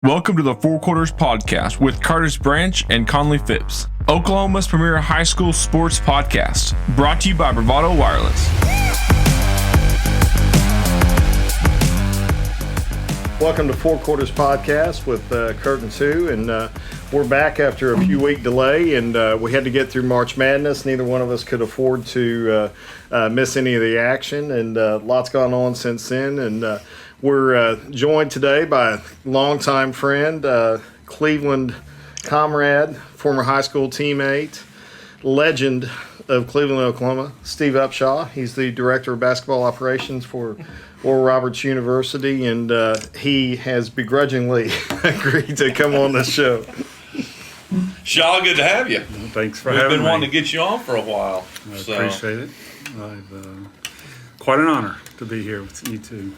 Welcome to the Four Quarters Podcast with Curtis Branch and Conley Phipps, Oklahoma's premier high school sports podcast, brought to you by Bravado Wireless. Welcome to Four Quarters Podcast with Kurt and Sue, and we're back after a few week delay, and we had to get through March Madness. Neither one of us could afford to miss any of the action, and lots gone on since then, and we're joined today by a longtime friend, Cleveland comrade, former high school teammate, legend of Cleveland, Oklahoma, Steve Upshaw. He's the director of basketball operations for Oral Roberts University, and he has begrudgingly agreed to come on the show. Shaw, good to have you. Thanks for having me. We've been wanting to get you on for a while. I appreciate it. Quite an honor to be here with you two.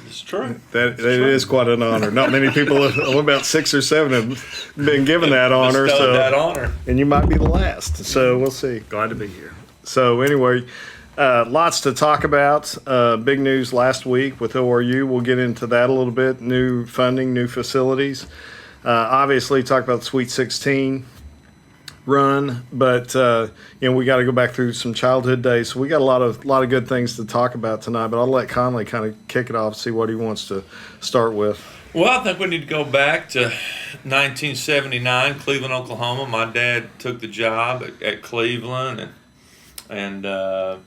It's true. That is quite an honor. Not many people, only about 6 or 7 have been given that honor. And you might be the last. So we'll see. Glad to be here. So anyway, lots to talk about. Big news last week with ORU. We'll get into that a little bit. New funding, new facilities. Obviously, talk about the Sweet 16 run, but we got to go back through some childhood days. So we got a lot of good things to talk about tonight. But I'll let Conley kind of kick it off, see what he wants to start with. Well, I think we need to go back to 1979, Cleveland, Oklahoma. My dad took the job at Cleveland, and the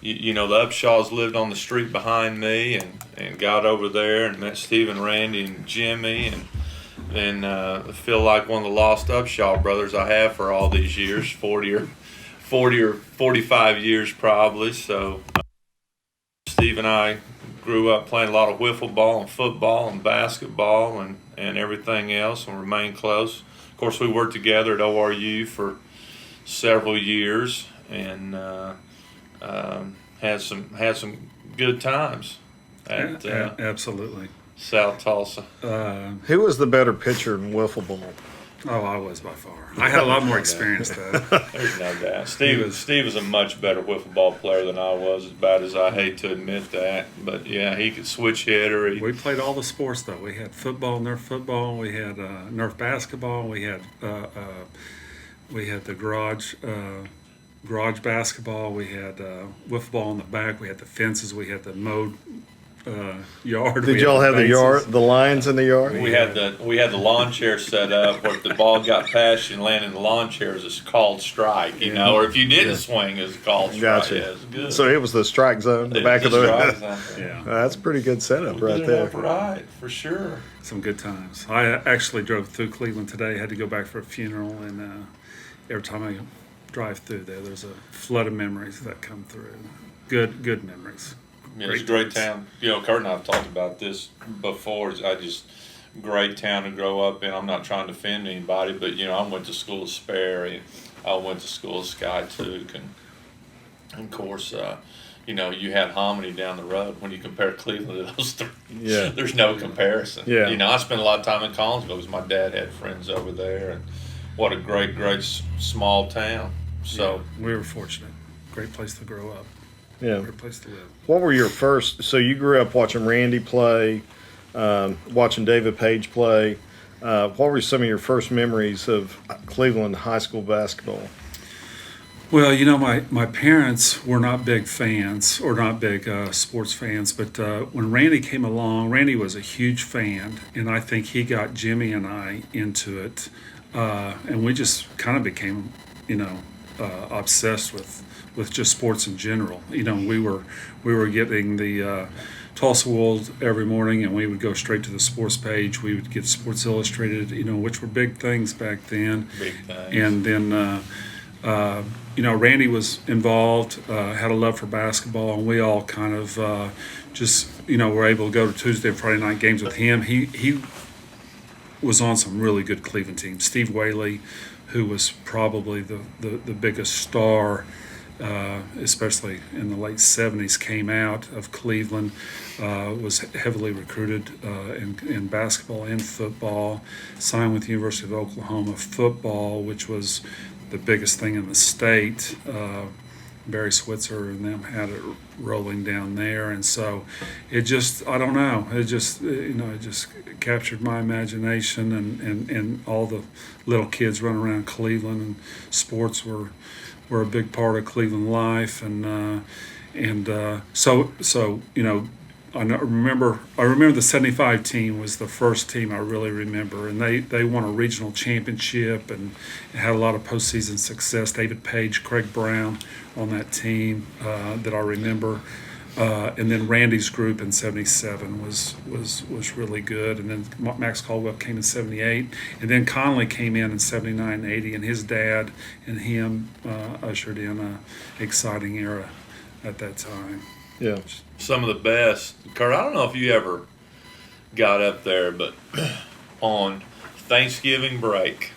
Upshaws lived on the street behind me, and got over there and met Steve and Randy and Jimmy, and feel like one of the lost Upshaw brothers I have for all these years, 40 or 45 years probably. So Steve and I grew up playing a lot of wiffle ball and football and basketball and everything else, and remained close. Of course, we worked together at ORU for several years, and had some good times at absolutely. South Tulsa. Who was the better pitcher in wiffle ball? Oh, I was by far. I had a lot more experience though. There's no doubt. Steve was a much better wiffle ball player than I was, as bad as I hate to admit that. But yeah, he could switch hitter. We played all the sports though. We had football, Nerf football. We had Nerf basketball. We had the garage basketball. We had wiffle ball in the back. We had the fences. We had the mowed yard. Did y'all have the lines in the yard? We had the lawn chair set up where if the ball got past you and landed in the lawn chair, it was called strike, or if you didn't swing, it was called strike. Gotcha. Yeah, it was good. So it was the strike zone, the back of the yeah. That's a pretty good setup right there. Right, for sure. Some good times. I actually drove through Cleveland today. Had to go back for a funeral, and every time I drive through there's a flood of memories that come through. Good memories. Yeah, it's a great town. Kurt and I have talked about this before. Great town to grow up in. I'm not trying to offend anybody, but I went to school at Sperry. I went to school at Skytook, and of course, you had Hominy down the road. When you compare Cleveland to those three, there's no comparison. Yeah. I spent a lot of time in Collinsville because my dad had friends over there, and what a great small town. So we were fortunate. Great place to grow up. Yeah. Great place to live. What were your first? So you grew up watching Randy play, watching David Page play. What were some of your first memories of Cleveland high school basketball? Well, my parents were not big fans or not big sports fans, but when Randy came along, Randy was a huge fan, and I think he got Jimmy and I into it, and we just kind of became, obsessed with just sports in general. We were getting the Tulsa World every morning, and we would go straight to the sports page. We would get Sports Illustrated, which were big things back then. Big things. And then, Randy was involved, had a love for basketball, and we all kind of were able to go to Tuesday and Friday night games with him. He was on some really good Cleveland teams. Steve Whaley, who was probably the biggest star, especially in the late 70s, came out of Cleveland, was heavily recruited in basketball and football, signed with the University of Oklahoma football, which was the biggest thing in the state Barry Switzer and them had it rolling down there, and so it just, I don't know, it just it just captured my imagination, and all the little kids running around Cleveland, and sports were a big part of Cleveland life, and so I remember the '75 team was the first team I really remember, and they won a regional championship and had a lot of postseason success. David Page, Craig Brown on that team that I remember, and then Randy's group in '77 was really good, and then Max Caldwell came in '78, and then Conley came in '79, '80, and his dad and him ushered in a exciting era at that time. Yeah. Some of the best. Kurt, I don't know if you ever got up there, but on Thanksgiving break,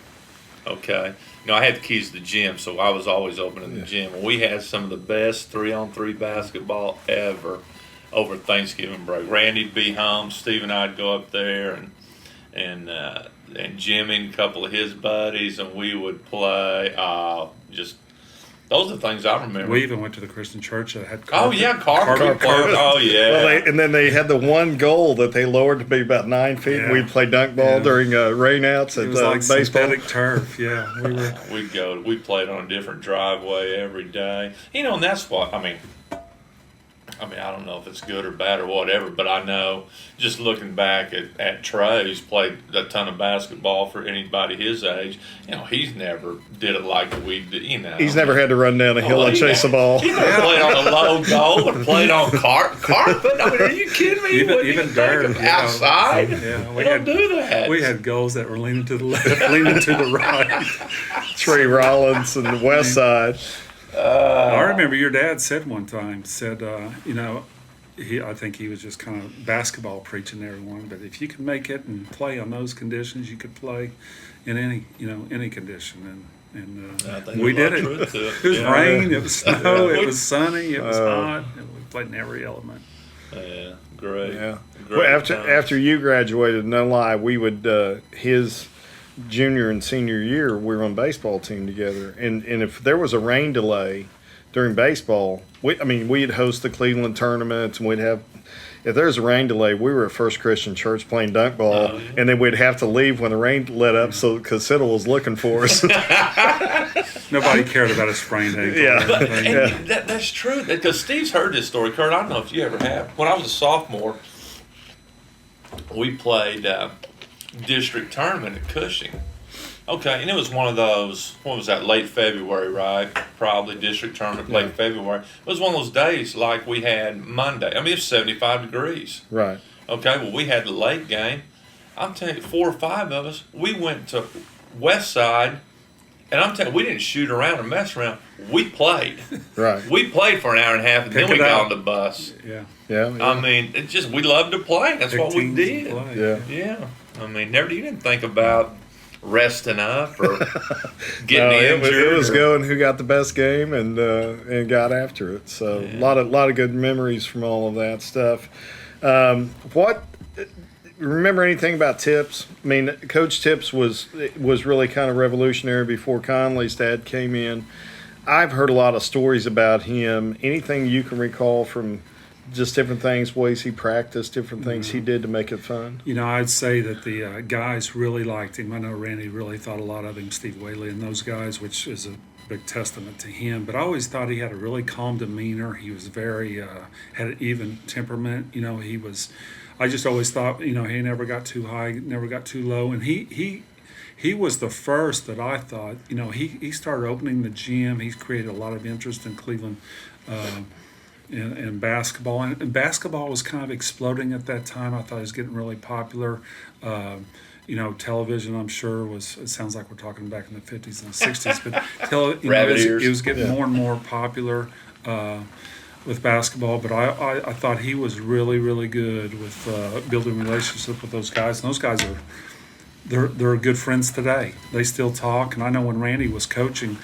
okay, I had the keys to the gym, so I was always open in the gym. We had some of the best 3-on-3 basketball ever over Thanksgiving break. Randy'd be home, Steve and I'd go up there, and Jimmy and a couple of his buddies, and we would play. Those are the things I remember. We even went to the Christian church that had carpet. Oh, yeah, carpet. Oh, yeah. Well, and then they had the one goal that they lowered to be about 9 feet. Yeah. We'd play dunk ball during rainouts It at was like baseball. synthetic turf, yeah. We played on a different driveway every day. And that's what, I mean, I don't know if it's good or bad or whatever, but I know just looking back at Trey, who's played a ton of basketball for anybody his age, he's never did it like we did, He's never had to run down a hill and chase the ball. He never played on a low goal or played on carpet. I mean, are you kidding me? Even dirt. Outside? Yeah, we don't do that. We had goals that were leaning to the left, leaning to the right. Trey Rollins and the West Side. I remember your dad said one time, I think he was just kind of basketball preaching to everyone, but if you can make it and play on those conditions, you could play in any condition. And we did it. It was rain, it was snow, it was sunny, it was hot. And we played in every element. Yeah, great. Yeah. Great Well, after you graduated, no lie, we would his junior and senior year, we were on baseball team together, and if there was a rain delay during baseball, we'd host the Cleveland tournaments, and if there's a rain delay, we were at First Christian Church playing dunk ball, and then we'd have to leave when the rain let up, because Siddle was looking for us. Nobody cared about a sprained ankle. Yeah. That's true, because Steve's heard this story. Kurt, I don't know if you ever have. When I was a sophomore, we played district tournament at Cushing. Okay, and it was one of those, what was that, late February, right? Probably district tournament, late February. It was one of those days like we had Monday. I mean, it's 75 degrees. Right. Okay, well, we had the late game. I'm telling you, 4 or 5 of us, we went to West Side, and I'm telling you, we didn't shoot around or mess around. We played. Right. We played for an hour and a half, and then we got on the bus. Yeah. I mean, it's just, we loved to play. That's what we did. Yeah. I mean, you didn't think about resting up or getting injured. It was going who got the best game and got after it. So a lot of good memories from all of that stuff. Remember anything about Tips? I mean, Coach Tips was really kind of revolutionary before Conley's dad came in. I've heard a lot of stories about him. Anything you can recall from just different things, ways he practiced, different things he did to make it fun? I'd say that the guys really liked him. I know Randy really thought a lot of him, Steve Whaley and those guys, which is a big testament to him. But I always thought he had a really calm demeanor. He was very, had an even temperament. I just always thought, he never got too high, never got too low. And he was the first that I thought, he started opening the gym. He's created a lot of interest in Cleveland in basketball. And basketball was kind of exploding at that time. I thought it was getting really popular. Television, I'm sure, it sounds like we're talking back in the 50s and 60s, but it was getting more and more popular with basketball. But I thought he was really, really good with building relationships with those guys. And those guys they're good friends today. They still talk. And I know when Randy was coaching,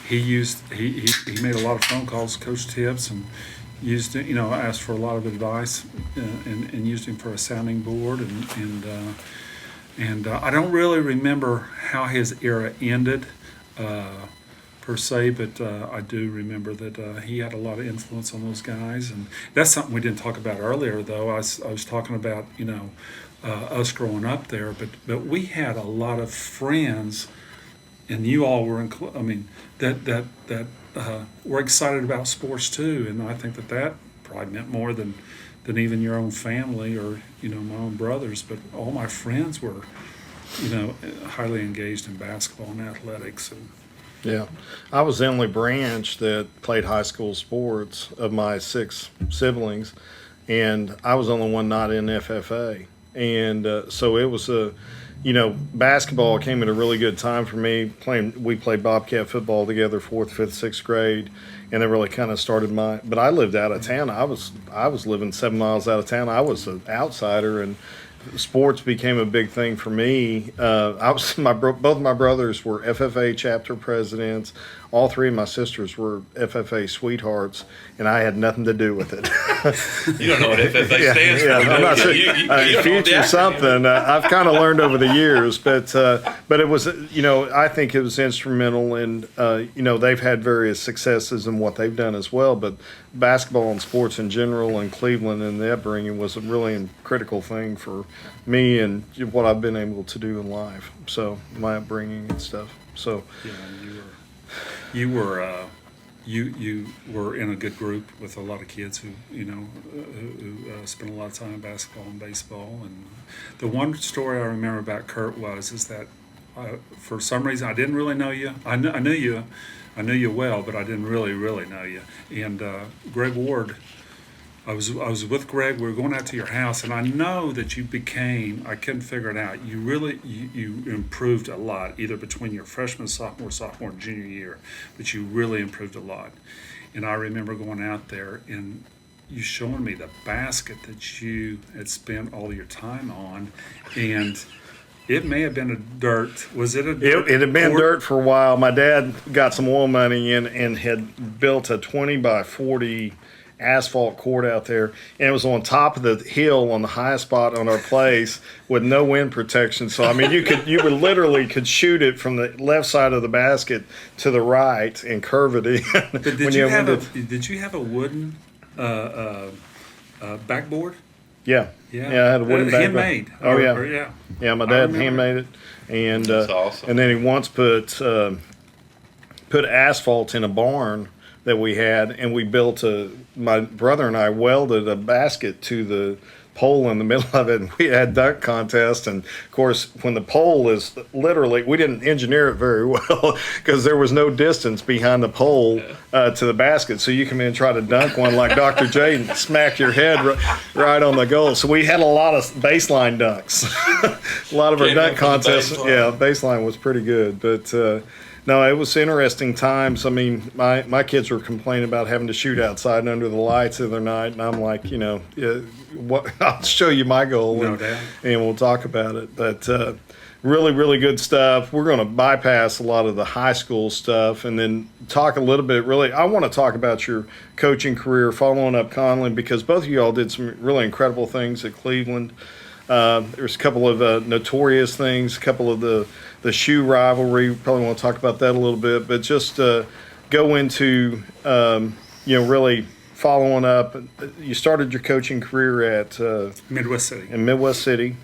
he made a lot of phone calls to Coach Tips and used asked for a lot of advice and used him for a sounding board and I don't really remember how his era ended per per se, but I do remember that he had a lot of influence on those guys, and that's something we didn't talk about earlier. Though I was talking about us growing up there, but we had a lot of friends, and you all were that were excited about sports too, and I think that probably meant more than even your own family or my own brothers, but all my friends were highly engaged in basketball and athletics. And Yeah, I was the only branch that played high school sports of my 6 siblings, and I was the only one not in FFA. And so it was basketball came at a really good time for me. We played Bobcat football together, 4th, 5th, 6th grade, and that really kind of started but I lived out of town. I was living 7 miles out of town. I was an outsider, and sports became a big thing for me. Both my brothers were FFA chapter presidents. All 3 of my sisters were FFA sweethearts, and I had nothing to do with it. You don't know what FFA stands for. I'm not sure. Future something. I've kind of learned over the years, but it was, I think it was instrumental, and they've had various successes in what they've done as well. But basketball and sports in general in Cleveland and the upbringing was a really critical thing for me and what I've been able to do in life. So my upbringing and stuff. So you were in a good group with a lot of kids who spent a lot of time in basketball and baseball. And the one story I remember about Kurt is that for some reason I didn't really know you. I knew you well, but I didn't really know you. And Greg Ward, I was with Greg. We were going out to your house, and I know that I couldn't figure it out. You improved a lot, either between your freshman, sophomore, junior year, but you really improved a lot. And I remember going out there and you showing me the basket that you had spent all your time on, and it may have been a dirt. Was it a dirt? It had been dirt for a while. My dad got some oil money and had built a 20 by 40 asphalt court out there, and it was on top of the hill on the highest spot on our place with no wind protection. So you would literally could shoot it from the left side of the basket to the right and curve it in. But did you have a wooden backboard? Yeah, I had a wooden backboard. Handmade. Yeah. My dad handmade it, and that's awesome. And then he once put asphalt in a barn that we had, and we built my brother and I welded a basket to the pole in the middle of it, and we had dunk contest. And of course, when the pole is literally, we didn't engineer it very well because there was no distance behind the pole to the basket, so you come in and try to dunk one like Dr. J and smack your head right on the goal. So we had a lot of baseline dunks. A lot of our dunk contests, baseline was pretty good, but no, it was interesting times. My kids were complaining about having to shoot outside and under the lights the other night, and I'm like, I'll show you my goal, and we'll talk about it. But really, really good stuff. We're going to bypass a lot of the high school stuff and then talk a little bit. Really, I want to talk about your coaching career following up Conley, because both of you all did some really incredible things at Cleveland. There's a couple of notorious things, a couple of the shoe rivalry. Probably want to talk about that a little bit, but just go into really following up. You started your coaching career at Midwest City. In Midwest City.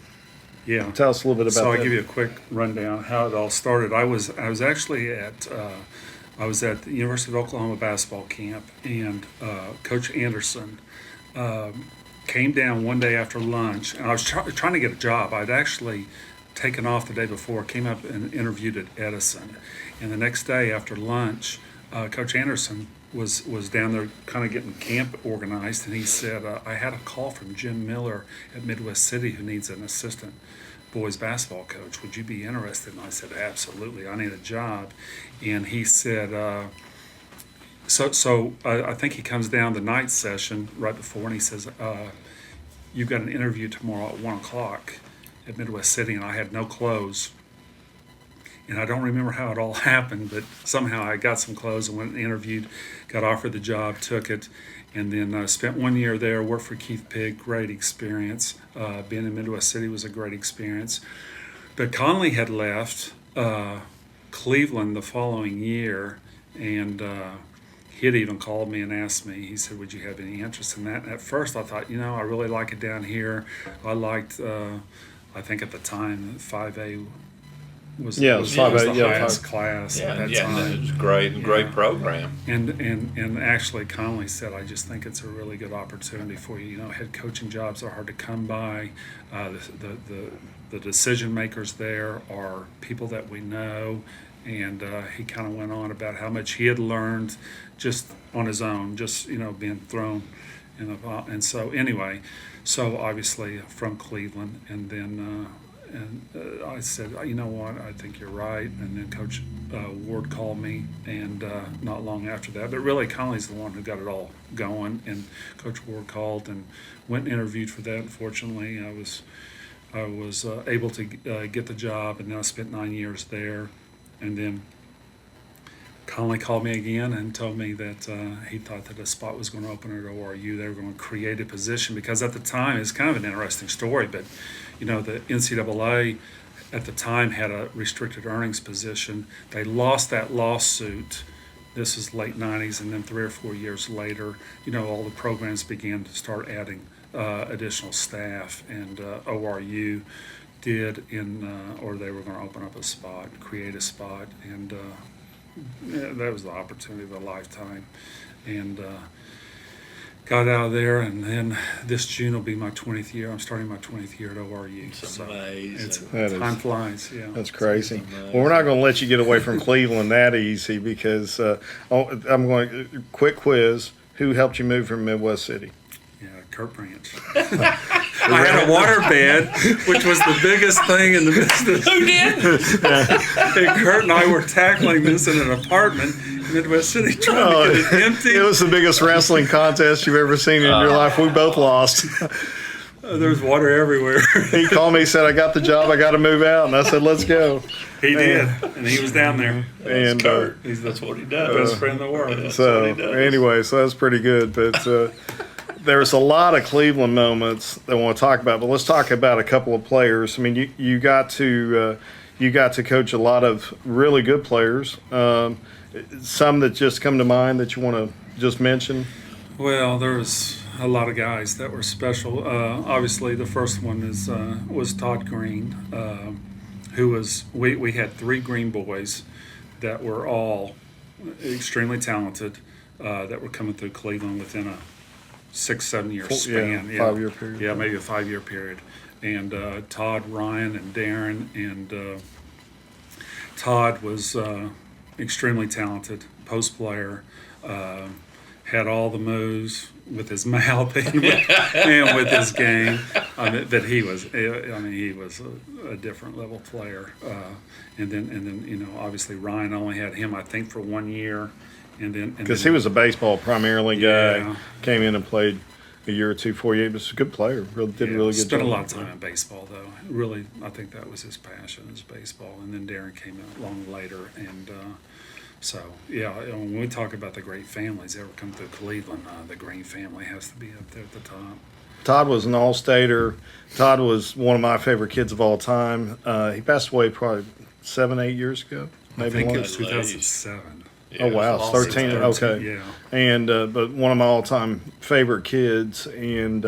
Yeah. Tell us a little bit about that. So I'll give you a quick rundown how it all started. I was actually at the University of Oklahoma basketball camp, and Coach Anderson came down one day after lunch, and I was trying to get a job. I'd actually taken off the day before, came up and interviewed at Edison. And the next day after lunch, Coach Anderson was down there kind of getting camp organized, and he said, I had a call from Jim Miller at Midwest City who needs an assistant boys basketball coach. Would you be interested? And I said, absolutely, I need a job. And he said, so I think he comes down the night session right before, and he says, you've got an interview tomorrow at 1 o'clock at Midwest City. And I had no clothes. And I don't remember how it all happened, but somehow I got some clothes and went and interviewed, got offered the job, took it, and then spent 1 year there, worked for Keith Pigg, great experience. Being in Midwest City was a great experience. But Conley had left Cleveland the following year, and he had even called me and asked me. He said, "Would you have any interest in that?" And at first, I thought, I really like it down here. I liked, I think at the time, 5A was the 5A, highest class at that time. It was great program. And actually, Conley said, "I just think it's a really good opportunity for you. Head coaching jobs are hard to come by. The decision makers there are people that we know." And he kind of went on about how much he had learned just on his own, just being thrown in the pot. And so anyway, so obviously from Cleveland, and then I said, "You know what? I think you're right." And then Coach Ward called me, and not long after that. But really, Conley's the one who got it all going. And Coach Ward called and went and interviewed for that. Unfortunately, I was able to get the job, and then I spent 9 years there. And then Conley called me again and told me that he thought that a spot was going to open at ORU. They were going to create a position, because at the time, it's kind of an interesting story, but the NCAA at the time had a restricted earnings position. They lost that lawsuit. This is late 90s, and then 3 or 4 years later, all the programs began to start adding additional staff, and ORU did or they were going to open up a spot, create a spot, and that was the opportunity of a lifetime. And got out of there, and then this June will be my 20th year. I'm starting my 20th year at ORU. It's amazing. Time flies, yeah. That's crazy. Well, we're not going to let you get away from Cleveland that easy, because I'm going quick quiz. Who helped you move from Midwest City? Yeah, Kurt Branch. I had a water bed, which was the biggest thing in the business. Who did? And Kurt and I were tackling this in an apartment in Midwest City, trying to get it empty. It was the biggest wrestling contest you've ever seen in your life. We both lost. There was water everywhere. He called me, said, "I got the job. I got to move out." And I said, "Let's go." He did, and he was down there. And Kurt. That's what he does. Best friend in the world. So anyway, so that's pretty good. But there's a lot of Cleveland moments that I want to talk about. But let's talk about a couple of players. I mean, you got to coach a lot of really good players. Some that just come to mind that you want to just mention. Well, there was a lot of guys that were special. Obviously, the first one was Todd Green, who was we had 3 Green boys that were all extremely talented, that were coming through Cleveland within a 6-7 year span. 5 year period. Yeah, maybe a 5 year period. And Todd, Ryan, and Darren, and Todd was extremely talented post player. Had all the moves with his mouth and with his game. That he was a different level player. And then obviously Ryan only had him, I think, for 1 year, because he was a baseball primarily guy. Yeah. Came in and played a year or two for you. He was a good player. Did a really good job. Spent a lot of time in baseball, though. Really, I think that was his passion, is baseball. And then Darren came along later, and so when we talk about the great families that ever come through Cleveland, the Green family has to be up there at the top. Todd was an all-stater. Todd was one of my favorite kids of all time. He passed away probably 7-8 years ago. Maybe I think longer. it was 2007. Oh wow, 13. Okay, yeah. And but one of my all-time favorite kids, and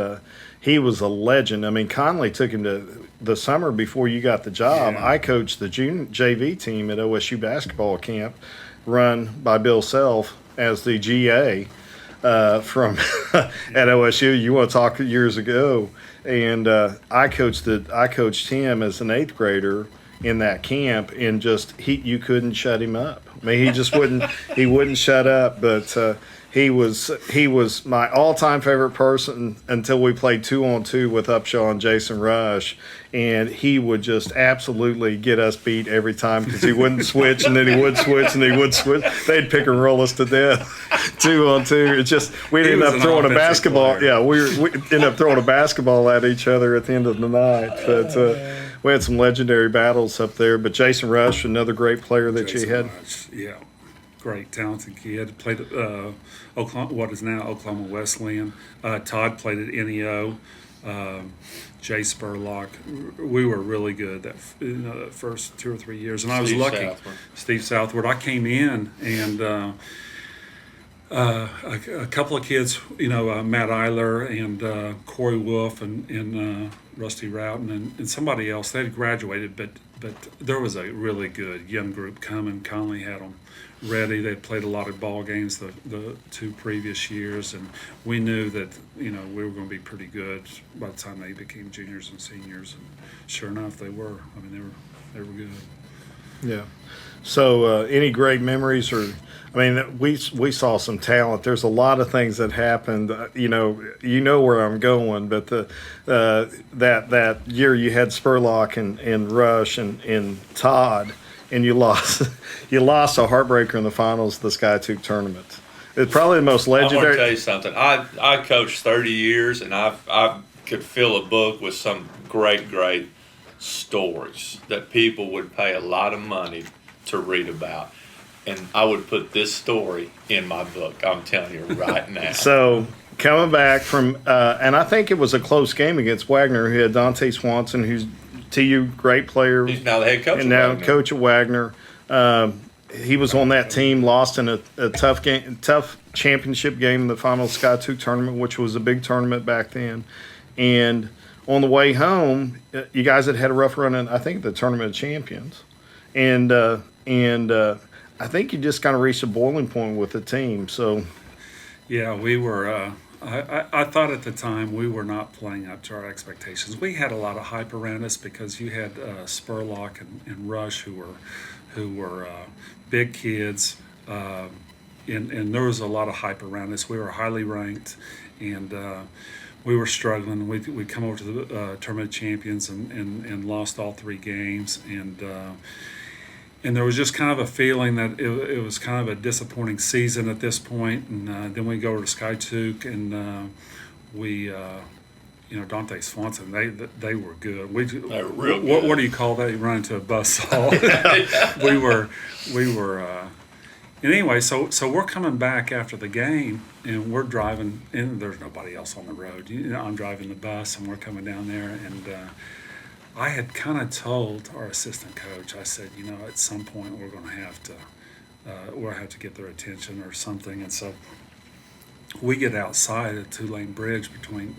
he was a legend. I mean, Conley took him to the summer before you got the job. Yeah. I coached the JV team at OSU basketball camp, run by Bill Self as the GA from at OSU. You want to talk years ago, and I coached him as an 8th grader in that camp, and you couldn't shut him up. I mean, he just wouldn't shut up. But he was my all-time favorite person until we played 2-on-2 with Upshaw and Jason Rush, and he would just absolutely get us beat every time because he wouldn't switch, and then he would switch, and he would switch. They'd pick and roll us to death, 2-on-2. It's just we'd end up throwing a basketball. Player. Yeah, we end up throwing a basketball at each other at the end of the night. But we had some legendary battles up there. But Jason Rush, another great player that you had. Rush, yeah. Great, talented kid. Played at what is now Oklahoma Wesleyan. Todd played at NEO. Jay Spurlock. We were really good that that first 2 or 3 years, and I was Steve lucky. Southward. Steve Southward. I came in and a couple of kids, Matt Eiler and Corey Wolf and Rusty Routon and somebody else. They had graduated, but there was a really good young group coming. Conley had them ready. They played a lot of ball games the 2 previous years, and we knew that we were going to be pretty good by the time they became juniors and seniors. And sure enough, they were. I mean, they were good. Yeah. So, any great memories, or we saw some talent. There's a lot of things that happened. You know where I'm going, but that year you had Spurlock and Rush and Todd, and you lost a heartbreaker in the finals of the Skytook tournament. It's probably the most I'm going legendary. to tell you something. I coached 30 years, and I could fill a book with some great stories that people would pay a lot of money to read about. And I would put this story in my book, I'm telling you right now. So, coming back from, and I think it was a close game against Wagner, who had Dante Swanson, who's TU great player. He's now the head coach and of now Wagner. coach of Wagner. He was on that team, lost in a tough championship game in the final Skytook tournament, which was a big tournament back then. And on the way home, you guys had a rough run in, I think, the Tournament of Champions. And I think you just kind of reached a boiling point with the team. So, yeah, we were. I thought at the time we were not playing up to our expectations. We had a lot of hype around us because you had Spurlock and Rush who were big kids, and there was a lot of hype around us. We were highly ranked, and we were struggling. We'd come over to the Tournament of Champions and lost all 3 games, and there was just kind of a feeling that it was kind of a disappointing season at this point. And then we go to Skytook, and Dante Swanson, they were good. They were real good. What do you call that? You run into a buzzsaw. we were. And anyway, so we're coming back after the game, and we're driving, and there's nobody else on the road. I'm driving the bus, and we're coming down there, and I had kind of told our assistant coach, I said, at some point we're going to have to get their attention or something. And so we get outside a 2-lane bridge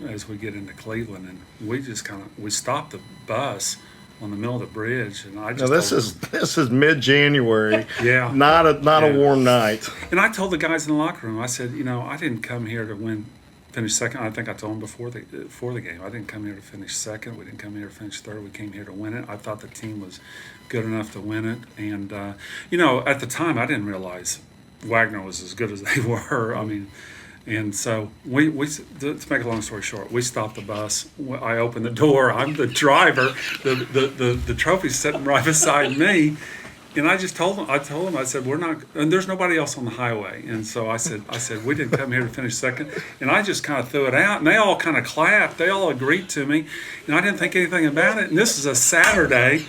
as we get into Cleveland, and we just we stopped the bus on the middle of the bridge, and I just this is mid-January. Yeah, not a warm night. And I told the guys in the locker room, I said, I didn't come here to finish second. I think I told them before the game, I didn't come here to finish second. We didn't come here to finish third. We came here to win it. I thought the team was good enough to win it. And at the time, I didn't realize Wagner was as good as they were. And so we to make a long story short, we stopped the bus. I opened the door. I'm the driver. The trophy's sitting right beside me. And I just told him, I said, we're not, and there's nobody else on the highway. And so I said, we didn't come here to finish second. And I just kind of threw it out, and they all kind of clapped. They all agreed to me, and I didn't think anything about it. And this is a Saturday.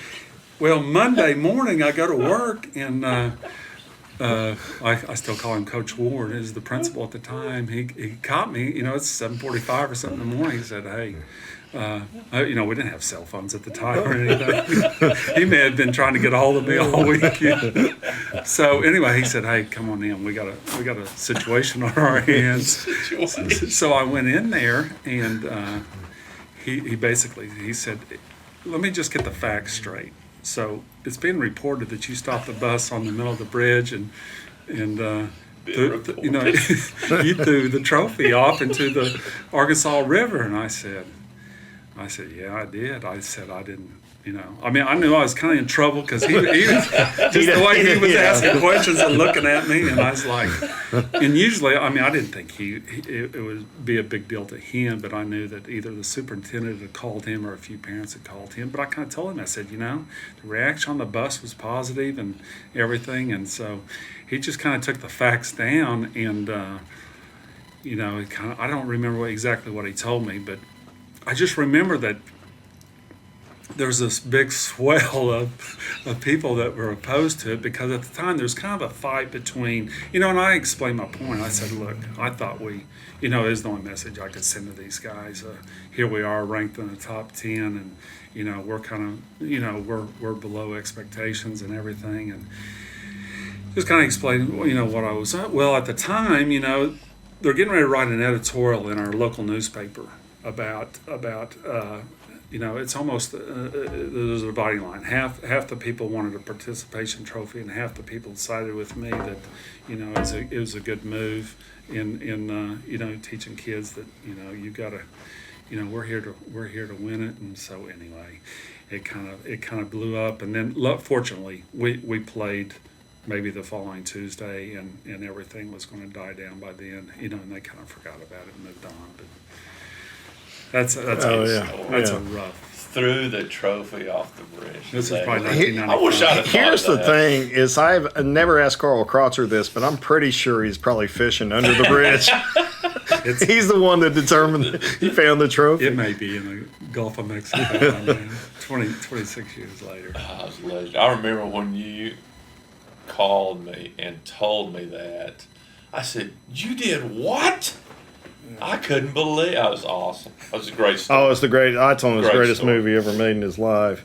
Well, Monday morning I go to work, and I still call him Coach Ward. He was the principal at the time. He caught me, it's 7:45 or something in the morning. He said, hey, we didn't have cell phones at the time or anything. He may have been trying to get a hold of me all weekend. So anyway, he said, hey, come on in. We got a situation on our hands. So I went in there, and he said, let me just get the facts straight. So it's being reported that you stopped the bus on the middle of the bridge and you threw the trophy off into the Arkansas River. And I said, yeah, I did. I said, I didn't, I knew I was kind of in trouble because he was just the way he was asking questions and looking at me. And I was like, and usually, I didn't think it would be a big deal to him, but I knew that either the superintendent had called him or a few parents had called him. But I kind of told him, I said, the reaction on the bus was positive and everything. And so he just kind of took the facts down, and, I don't remember exactly what he told me, but I just remember that there was this big swell of people that were opposed to it, because at the time there was kind of a fight between, and I explained my point. I said, look, I thought it was the only message I could send to these guys. Here we are ranked in the top 10, and, we're kind of, we're below expectations and everything. And just kind of explained, what I was, well, at the time, they're getting ready to write an editorial in our local newspaper about it's almost there's a dividing line. Half the people wanted a participation trophy, and half the people decided with me that it was a good move in teaching kids that you gotta we're here to win it. And so anyway, it kind of blew up, and then fortunately we played maybe the following Tuesday, and everything was going to die down by then, and they kind of forgot about it and moved on. But that's a rough. Threw the trophy off the bridge. This is probably 1995. I wish I'd have Here's thought the of that. thing: is I've never asked Carl Krotzer this, but I'm pretty sure he's probably fishing under the bridge. He's the one that determined he found the trophy. It may be in the Gulf of Mexico. 26 years later. I remember when you called me and told me that. I said, "You did what?" I couldn't believe. That was awesome. That was a great story. Oh, it's the great. I told him it's the Great greatest story. movie ever made in his life.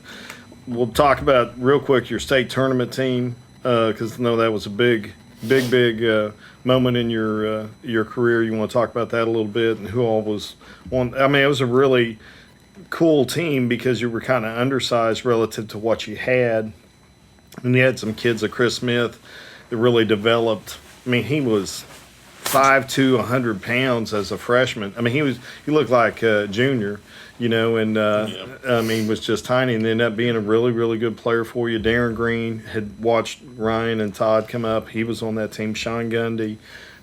We'll talk about real quick your state tournament team, because I know that was a big moment in your career. You want to talk about that a little bit, and who all was on? I mean, it was a really cool team because you were kind of undersized relative to what you had, and you had some kids like Chris Smith that really developed. I mean, he was 5'2", 100 pounds as a freshman. I mean, he looked like a junior, and I mean, was just tiny, and ended up being a really, really good player for you. Darren Green had watched Ryan and Todd come up. He was on that team. Sean Gundy,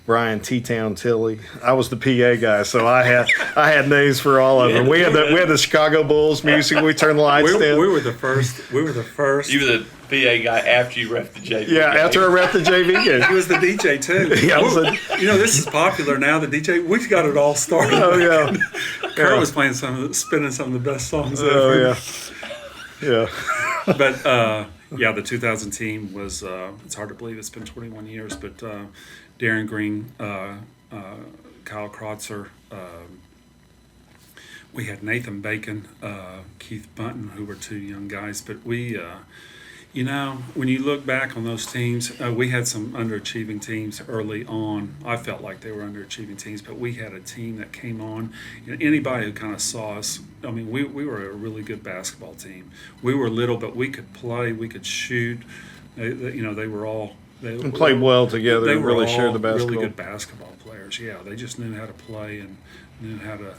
Brian T-Town Tilley. I was the PA guy, so I had names for all of them. We had the Chicago Bulls music. We turned the lights down. We were the first. You were the PA guy after you ref the JV. Yeah, game. after I ref the JV game. He was the DJ too. Yeah, this is popular now. The DJ, we've got it all started. Oh yeah. Kurt was playing spinning some of the best songs ever. Oh yeah. Yeah. But the 2000 team was. It's hard to believe it's been 21 years, but Darren Green, Kyle Krotzer. We had Nathan Bacon, Keith Bunton, who were two young guys, but we. When you look back on those teams, we had some underachieving teams early on. I felt like they were underachieving teams, but we had a team that came on. And anybody who kind of saw us, I mean, we were a really good basketball team. We were little, but we could play, we could shoot. They were all. They played well together. They and were really all shared the basketball. really good basketball players. Yeah, they just knew how to play and knew how to.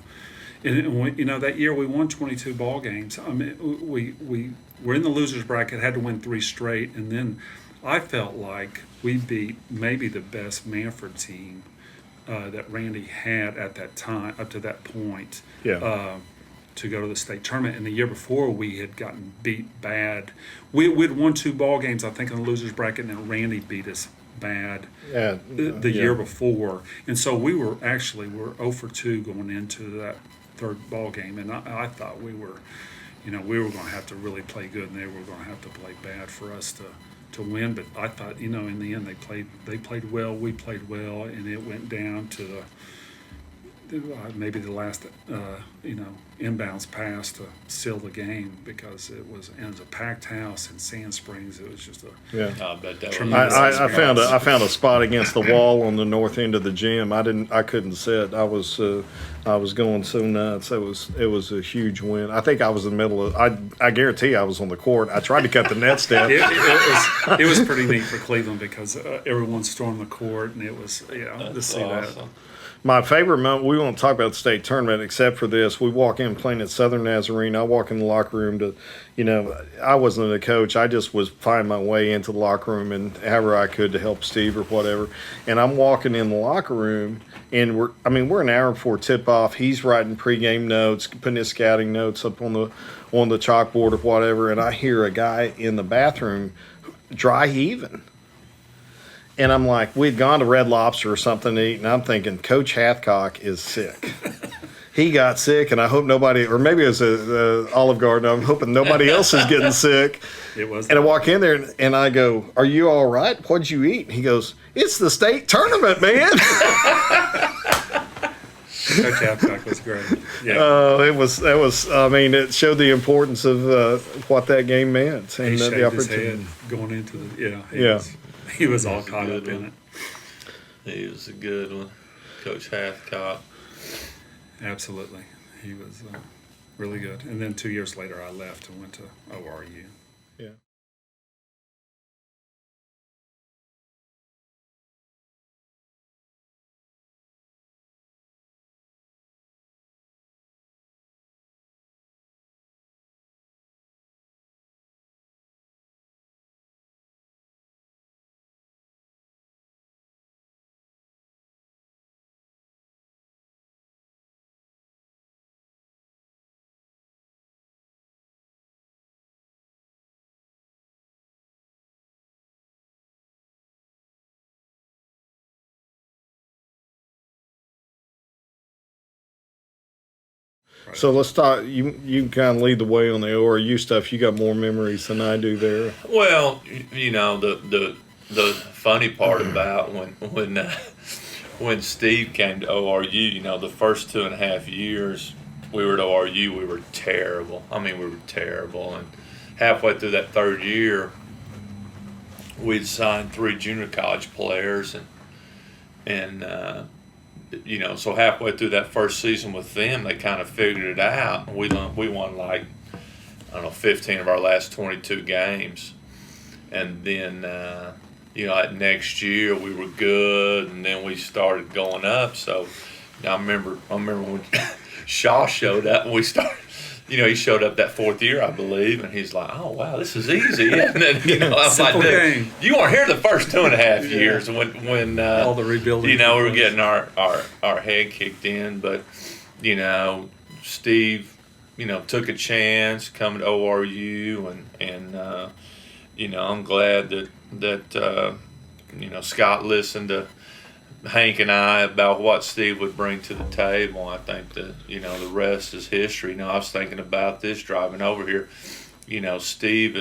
And that year we won 22 ball games. I mean, we were in the losers bracket, had to win 3 straight, and then I felt like we beat maybe the best Manford team that Randy had at that time, up to that point, to go to the state tournament. And the year before, we had gotten beat bad. We'd won 2 ball games, I think, in the losers bracket, and then Randy beat us bad the year before. And so we're 0 for 2 going into that 3rd ball game, and I thought we were going to have to really play good, and they were going to have to play bad for us to win. But I thought, in the end, they played well, we played well, and it went down to maybe the last inbounds pass to seal the game, because it was a packed house in Sand Springs. It was just I bet that tremendous. I found a spot against the wall on the north end of the gym. I couldn't sit. I was going so nuts. It was a huge win. I think I was in the middle of. I guarantee I was on the court. I tried to cut the nets down. It was pretty neat for Cleveland, because everyone stormed the court, and it was to see awesome. that. My favorite moment, we won't talk about the state tournament except for this. We walk in playing at Southern Nazarene. I walk in the locker room to, I wasn't a coach. I just was finding my way into the locker room and however I could to help Steve or whatever. And I'm walking in the locker room, and we're an hour before tip-off. He's writing pregame notes, putting his scouting notes up on the chalkboard or whatever. And I hear a guy in the bathroom dry heaving. And I'm like, we'd gone to Red Lobster or something to eat, and I'm thinking, Coach Hathcock is sick. he got sick, and I hope nobody, or maybe it was a Olive Garden. I'm hoping nobody else is getting sick. It was. And I walk in there, and I go, "Are you all right? What'd you eat?" And he goes, "It's the state tournament, man." Coach Hathcock was great. Yeah. That was. I mean, it showed the importance of what that game meant and He the shaved his opportunity. head going into the Yeah. He was all caught up in it. He was a good one, Coach Hathcock. Absolutely, he was really good. And then 2 years later, I left and went to ORU. Yeah. So let's talk. You kind of lead the way on the ORU stuff. You got more memories than I do there. Well, you know, the funny part about when Steve came to ORU, you know, the first 2.5 years we were at ORU, we were terrible. I mean, we were terrible. And halfway through that third year, we'd signed 3 junior college players, and you know, so halfway through that first season with them, they kind of figured it out. We won like, I don't know, 15 of our last 22 games. And then, you know, that next year we were good, and then we started going up. So I remember when Shaw showed up, and we started, you know, he showed up that 4th year, I believe, and he's like, "Oh wow, this is easy." And then, you know, I was like, game. "You weren't here the first 2.5 years when All the rebuilding. you know, we were getting our head kicked in." But, you know, Steve, you know, took a chance coming to ORU, and you know, I'm glad that you know, Scott listened to Hank and I about what Steve would bring to the table. I think that, you know, the rest is history. You know, I was thinking about this driving over here. You know, Steve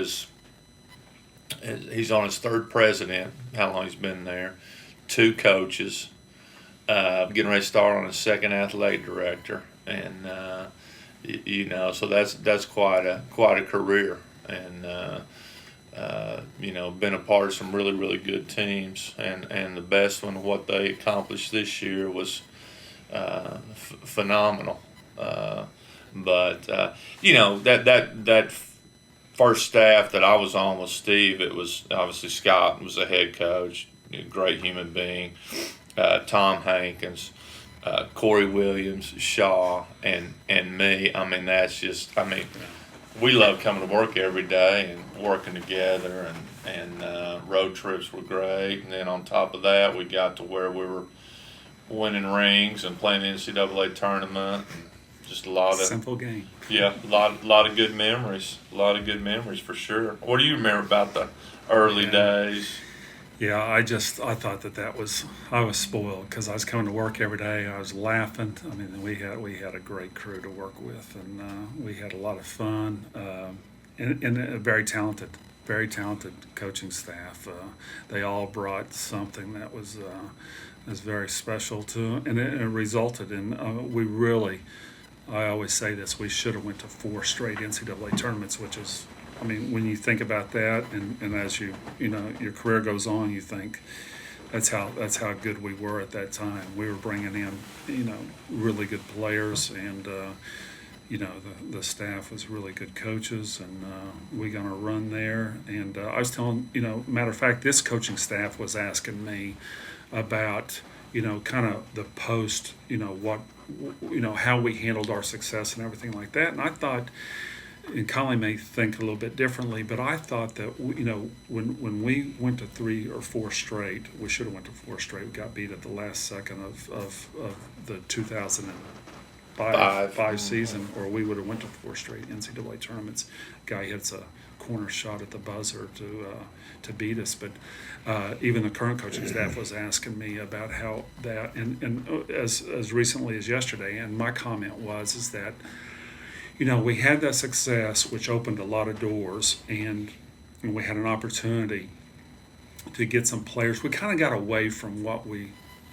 he's on his 3rd president, how long he's been there, 2 coaches, getting ready to start on his 2nd athletic director. And, you know, so that's quite a career. And, you know, been a part of some really, really good teams, and the best one, what they accomplished this year was phenomenal. But you know, that first staff that I was on with Steve, it was obviously Scott was the head coach, a great human being, Tom Hankins, Corey Williams, Shaw, and me. I mean, that's just, I mean, we love coming to work every day and working together, and road trips were great. And then on top of that, we got to where we were winning rings and playing the NCAA tournament. And just a lot of simple game. Yeah, a lot of good memories. A lot of good memories for sure. What do you remember about the early days? Yeah, I thought I was spoiled because I was coming to work every day. I was laughing. I mean, we had a great crew to work with, and we had a lot of fun, and a very talented coaching staff. They all brought something that was very special to them, and it resulted in we really. I always say this: we should have went to 4 straight NCAA tournaments, which is. I mean, when you think about that, and as you know, your career goes on, you think that's how good we were at that time. We were bringing in, you know, really good players, and you know, the staff was really good coaches, and we got a run there. And I was telling, you know, matter of fact, this coaching staff was asking me about, you know, kind of the post, you know, what, you know, how we handled our success and everything like that. And I thought. And Conley may think a little bit differently, but I thought that, you know, when we went to 3 or 4 straight, we should have went to 4 straight. We got beat at the last second of the 2005 season, or we would have went to 4 straight NCAA tournaments. Guy hits a corner shot at the buzzer to beat us. But even the current coaching staff was asking me about how that, and as recently as yesterday, and my comment is that, we had that success, which opened a lot of doors, and we had an opportunity to get some players. We kind of got away from what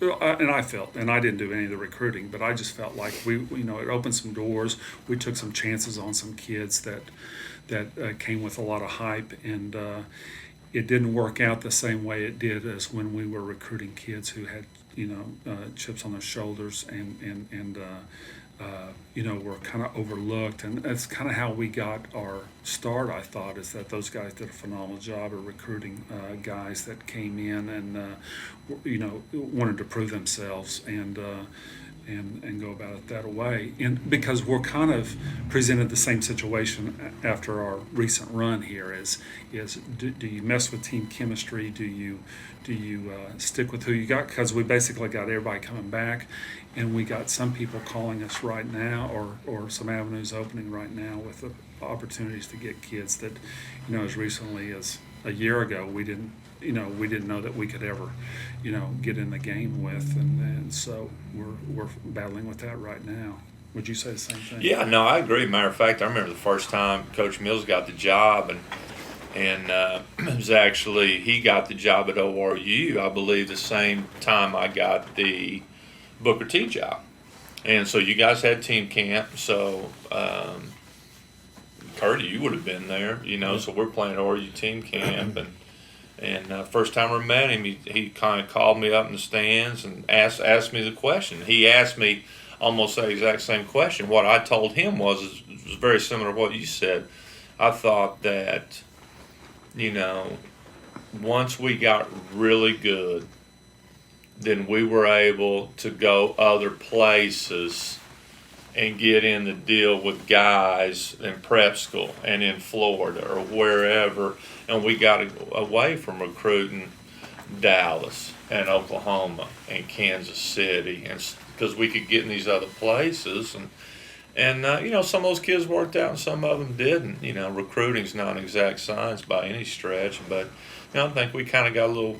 and I felt, and I didn't do any of the recruiting, but I just felt like it opened some doors. We took some chances on some kids that came with a lot of hype, and it didn't work out the same way it did as when we were recruiting kids who had chips on their shoulders and were kind of overlooked. And that's kind of how we got our start, I thought, is that those guys did a phenomenal job of recruiting guys that came in and wanted to prove themselves and go about it that way. And because we're kind of presented the same situation after our recent run here is do you mess with team chemistry? Do you stick with who you got? Because we basically got everybody coming back, and we got some people calling us right now, or some avenues opening right now with the opportunities to get kids that, as recently as a year ago, we didn't know that we could ever, get in the game with, and so we're battling with that right now. Would you say the same thing? Yeah, no, I agree. Matter of fact, I remember the first time Coach Mills got the job, and it was actually, he got the job at ORU, I believe, the same time I got the Booker T job. And so you guys had team camp, so Curdy, you would have been there, so we're playing ORU team camp, and first time I met him, he kind of called me up in the stands and asked me the question. He asked me almost the exact same question. What I told him was very similar to what you said. I thought that, once we got really good, then we were able to go other places and get in the deal with guys in prep school and in Florida or wherever. And we got away from recruiting Dallas and Oklahoma and Kansas City, and because we could get in these other places. And some of those kids worked out and some of them didn't. Recruiting's not an exact science by any stretch, but I think we kind of got a little,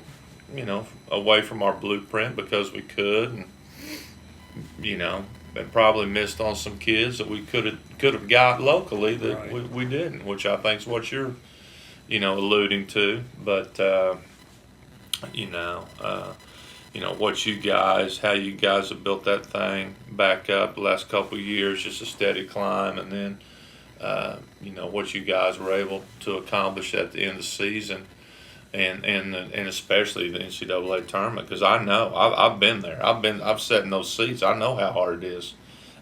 away from our blueprint because we could, and probably missed on some kids that we could have got locally that Right. we didn't, which I think is what you're, alluding to. But how you guys have built that thing back up the last couple of years, just a steady climb, and then what you guys were able to accomplish at the end of the season, and especially the NCAA tournament, because I know I've been there. I've sat in those seats. I know how hard it is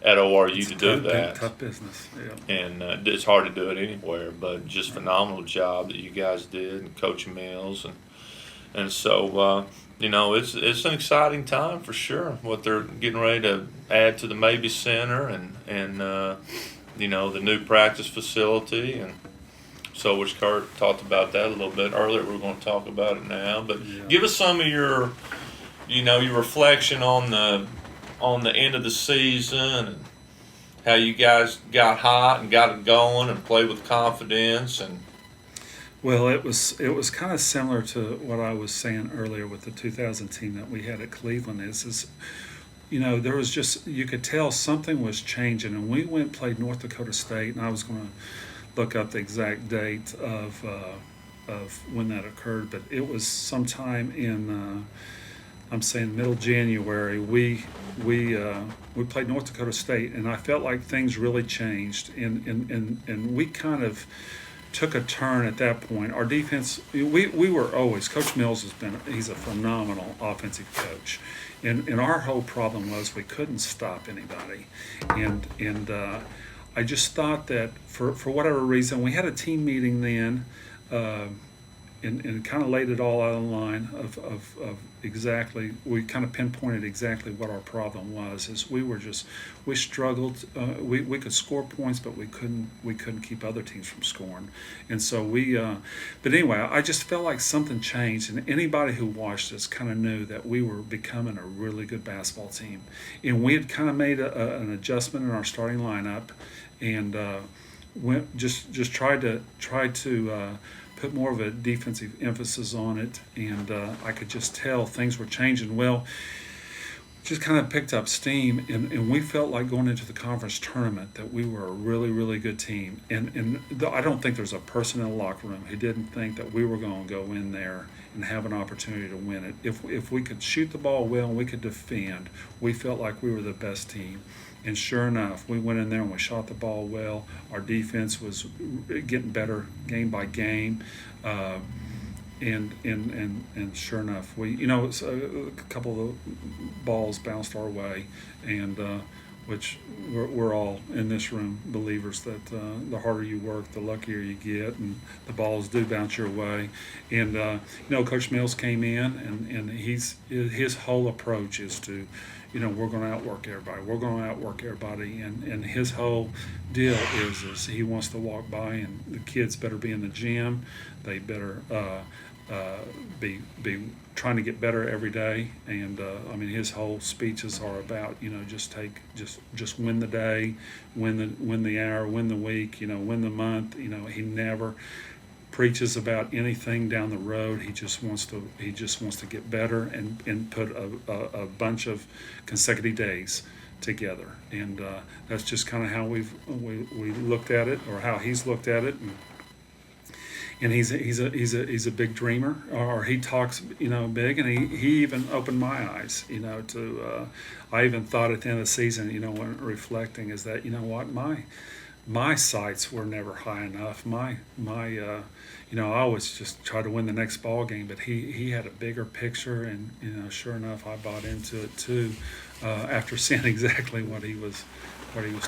at ORU to do that. Tough business. Yeah. And it's hard to do it anywhere, but just phenomenal job that you guys did, and Coach Mills, and so it's an exciting time for sure. What they're getting ready to add to the Mabee Center, and the new practice facility, and so which Kurt talked about that a little bit earlier. We're going to talk about it now, but give us some of your reflection on the end of the season and how you guys got hot and got it going and played with confidence. And Well, it was kind of similar to what I was saying earlier with the 2000 team that we had at Cleveland. There was just, you could tell something was changing, and we went and played North Dakota State, and I was going to look up the exact date of when that occurred, but it was sometime in I'm saying middle January. We played North Dakota State, and I felt like things really changed, and we kind of took a turn at that point. Our defense, we were always, Coach Mills he's a phenomenal offensive coach, and our whole problem was we couldn't stop anybody, and I just thought that for whatever reason, we had a team meeting then, and kind of laid it all out on the line of exactly, we kind of pinpointed exactly what our problem was. Is we struggled. We could score points, but we couldn't keep other teams from scoring. And so but anyway, I just felt like something changed, and anybody who watched us kind of knew that we were becoming a really good basketball team. And we had kind of made an adjustment in our starting lineup, and tried to put more of a defensive emphasis on it, and I could just tell things were changing. Well, just kind of picked up steam, and we felt like going into the conference tournament that we were a really, really good team. And I don't think there's a person in the locker room who didn't think that we were going to go in there and have an opportunity to win it. If we could shoot the ball well and we could defend, we felt like we were the best team. And sure enough, we went in there and we shot the ball well. Our defense was getting better game by game. And sure enough, a couple of the balls bounced our way, and which we're all in this room believers that the harder you work, the luckier you get, and the balls do bounce your way. And Coach Mills came in, and his whole approach is to, we're going to outwork everybody. We're going to outwork everybody, and his whole deal is he wants to walk by, and the kids better be in the gym. They better be trying to get better every day. And his whole speeches are about just win the day, win the hour, win the week, win the month. He never preaches about anything down the road. He just wants to get better and put a bunch of consecutive days together. And that's just kind of how we looked at it, or how he's looked at it. And he's a big dreamer, or he talks big, and he even opened my eyes to I even thought at the end of the season, when reflecting, is that my sights were never high enough. I always just try to win the next ball game, but he had a bigger picture, and sure enough, I bought into it too after seeing exactly what he was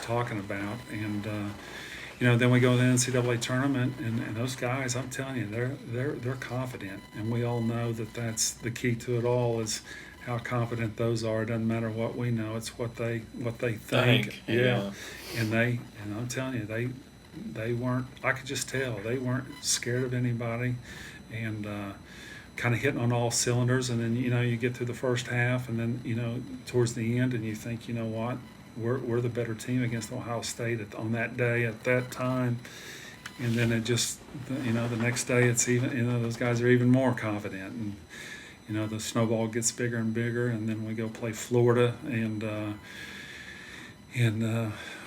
talking about. And then we go to the NCAA tournament, and those guys, I'm telling you, they're confident, and we all know that that's the key to it all, is how confident those are. It doesn't matter what we know; it's what they think. Yeah. And I'm telling you, they weren't. I could just tell they weren't scared of anybody, and kind of hitting on all cylinders. And then you get through the first half, and then towards the end, and you think, what? We're the better team against Ohio State on that day at that time, and then it just the next day it's even those guys are even more confident, and the snowball gets bigger and bigger, and then we go play Florida, and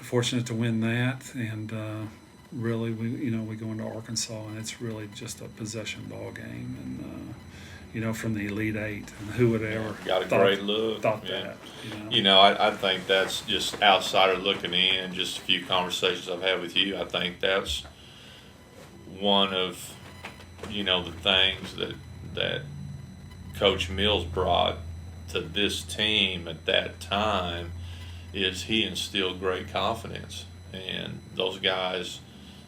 fortunate to win that, and really we go into Arkansas, and it's really just a possession ball game, and from the Elite Eight, and who would ever got a great look. Thought yeah. that. I think that's just outsider looking in. Just a few conversations I've had with you. I think that's one of the things that Coach Mills brought to this team at that time, is he instilled great confidence, and those guys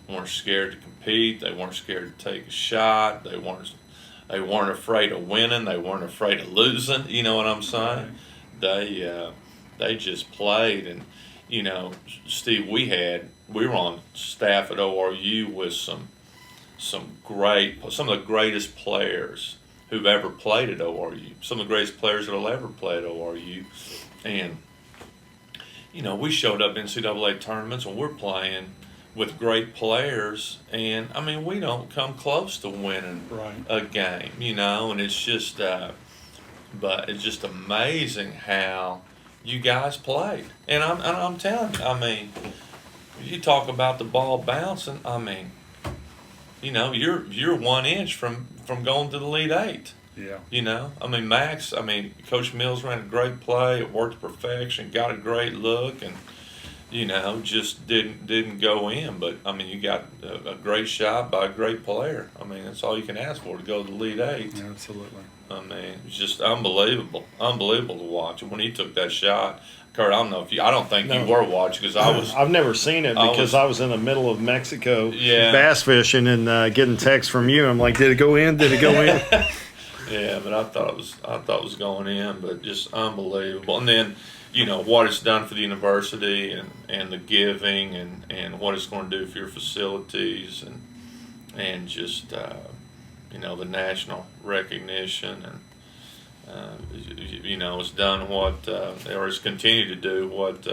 weren't scared to compete. They weren't scared to take a shot. They weren't afraid of winning. They weren't afraid of losing. You know what I'm saying? Right. They just played. And Steve, we were on staff at ORU with some of the greatest players who've ever played at ORU. Some of the greatest players that'll ever play at ORU. And we showed up in NCAA tournaments, and we're playing with great players, and we don't come close to winning a game, and it's just but it's just amazing how you guys played. And I'm telling you, you talk about the ball bouncing, you're 1 inch from going to the Elite Eight. Yeah. Max, Coach Mills ran a great play, it worked to perfection, got a great look, and just didn't go in. But you got a great shot by a great player. That's all you can ask for, to go to the Elite Eight. Yeah, absolutely. It's just unbelievable to watch. When he took that shot, Kurt, I don't think you were watching, because I was. I've never seen it because I was in the middle of Mexico bass fishing and getting texts from you. I'm like, did it go in? Did it go in? Yeah, but I thought it was going in, but just unbelievable. And then, what it's done for the university, and the giving, and what it's going to do for your facilities, and just the national recognition, and it's done what or it's continued to do what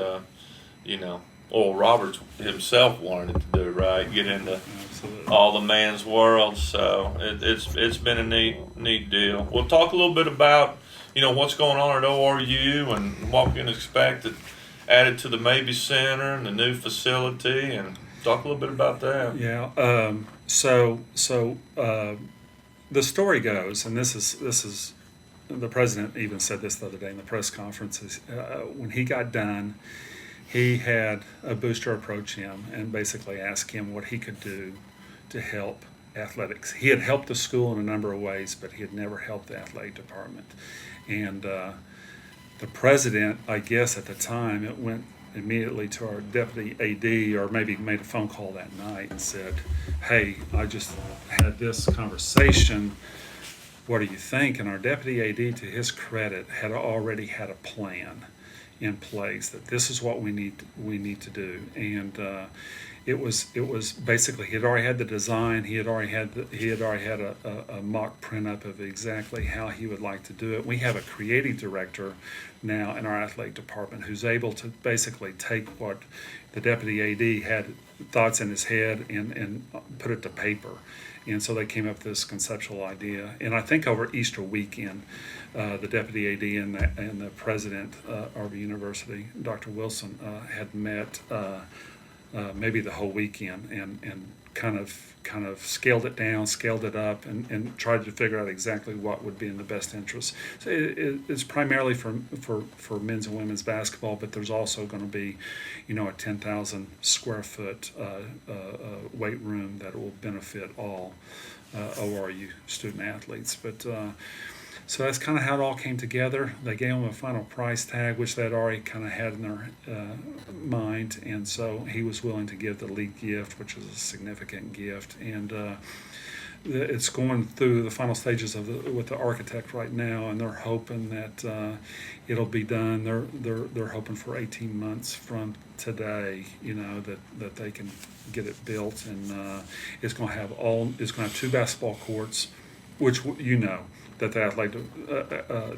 Oral Roberts himself wanted it to do, right? Get into Absolutely. all the man's world. So it's been a neat deal. We'll talk a little bit about what's going on at ORU and what we can expect added to the Mabee Center and the new facility, and talk a little bit about that. Yeah. So the story goes, and this is the president even said this the other day in the press conferences. When he got done, he had a booster approach him and basically ask him what he could do to help athletics. He had helped the school in a number of ways, but he had never helped the athletic department. And the president, I guess at the time, it went immediately to our deputy AD, or maybe made a phone call that night and said, "Hey, I just had this conversation. What do you think?" And our deputy AD, to his credit, had already had a plan in place that this is what we need to do. And it was basically, he had already had the design. He had already had a mock print up of exactly how he would like to do it. We have a creative director now in our athletic department who's able to basically take what the deputy AD had thoughts in his head and put it to paper. And so they came up with this conceptual idea. And I think over Easter weekend, the deputy AD and the president of the university, Dr. Wilson, had met maybe the whole weekend and kind of scaled it down, scaled it up, and tried to figure out exactly what would be in the best interest. So it's primarily for men's and women's basketball, but there's also going to be, a 10,000 square foot weight room that will benefit all ORU student athletes. But so that's kind of how it all came together. They gave him a final price tag, which they'd already kind of had in their mind, and so he was willing to give the league gift, which is a significant gift. And it's going through the final stages with the architect right now, and they're hoping that it'll be done. They're hoping for 18 months from today. That they can get it built, and it's going to have 2 basketball courts, which that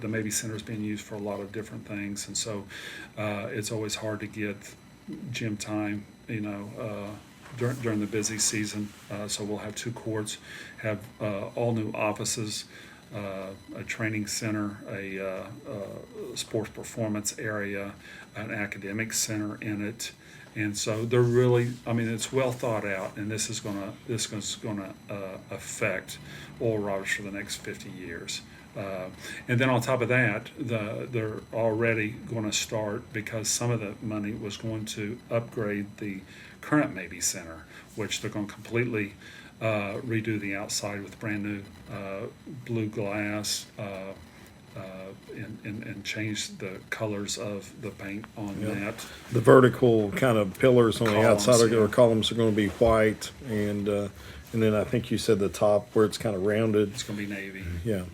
the Mabee Center is being used for a lot of different things, and so it's always hard to get gym time, during the busy season. So we'll have 2 courts, have all new offices, a training center, a sports performance area, an academic center in it. And so they're really, it's well thought out, and this is going to affect Oral Roberts for the next 50 years. And then on top of that, they're already going to start, because some of the money was going to upgrade the current Mabee Center, which they're going to completely redo the outside with brand new blue glass. And change the colors of the paint on that. The vertical kind of pillars on the outside or yeah. columns are going to be white, and then I think you said the top where it's kind of rounded. It's going to be navy. Yeah.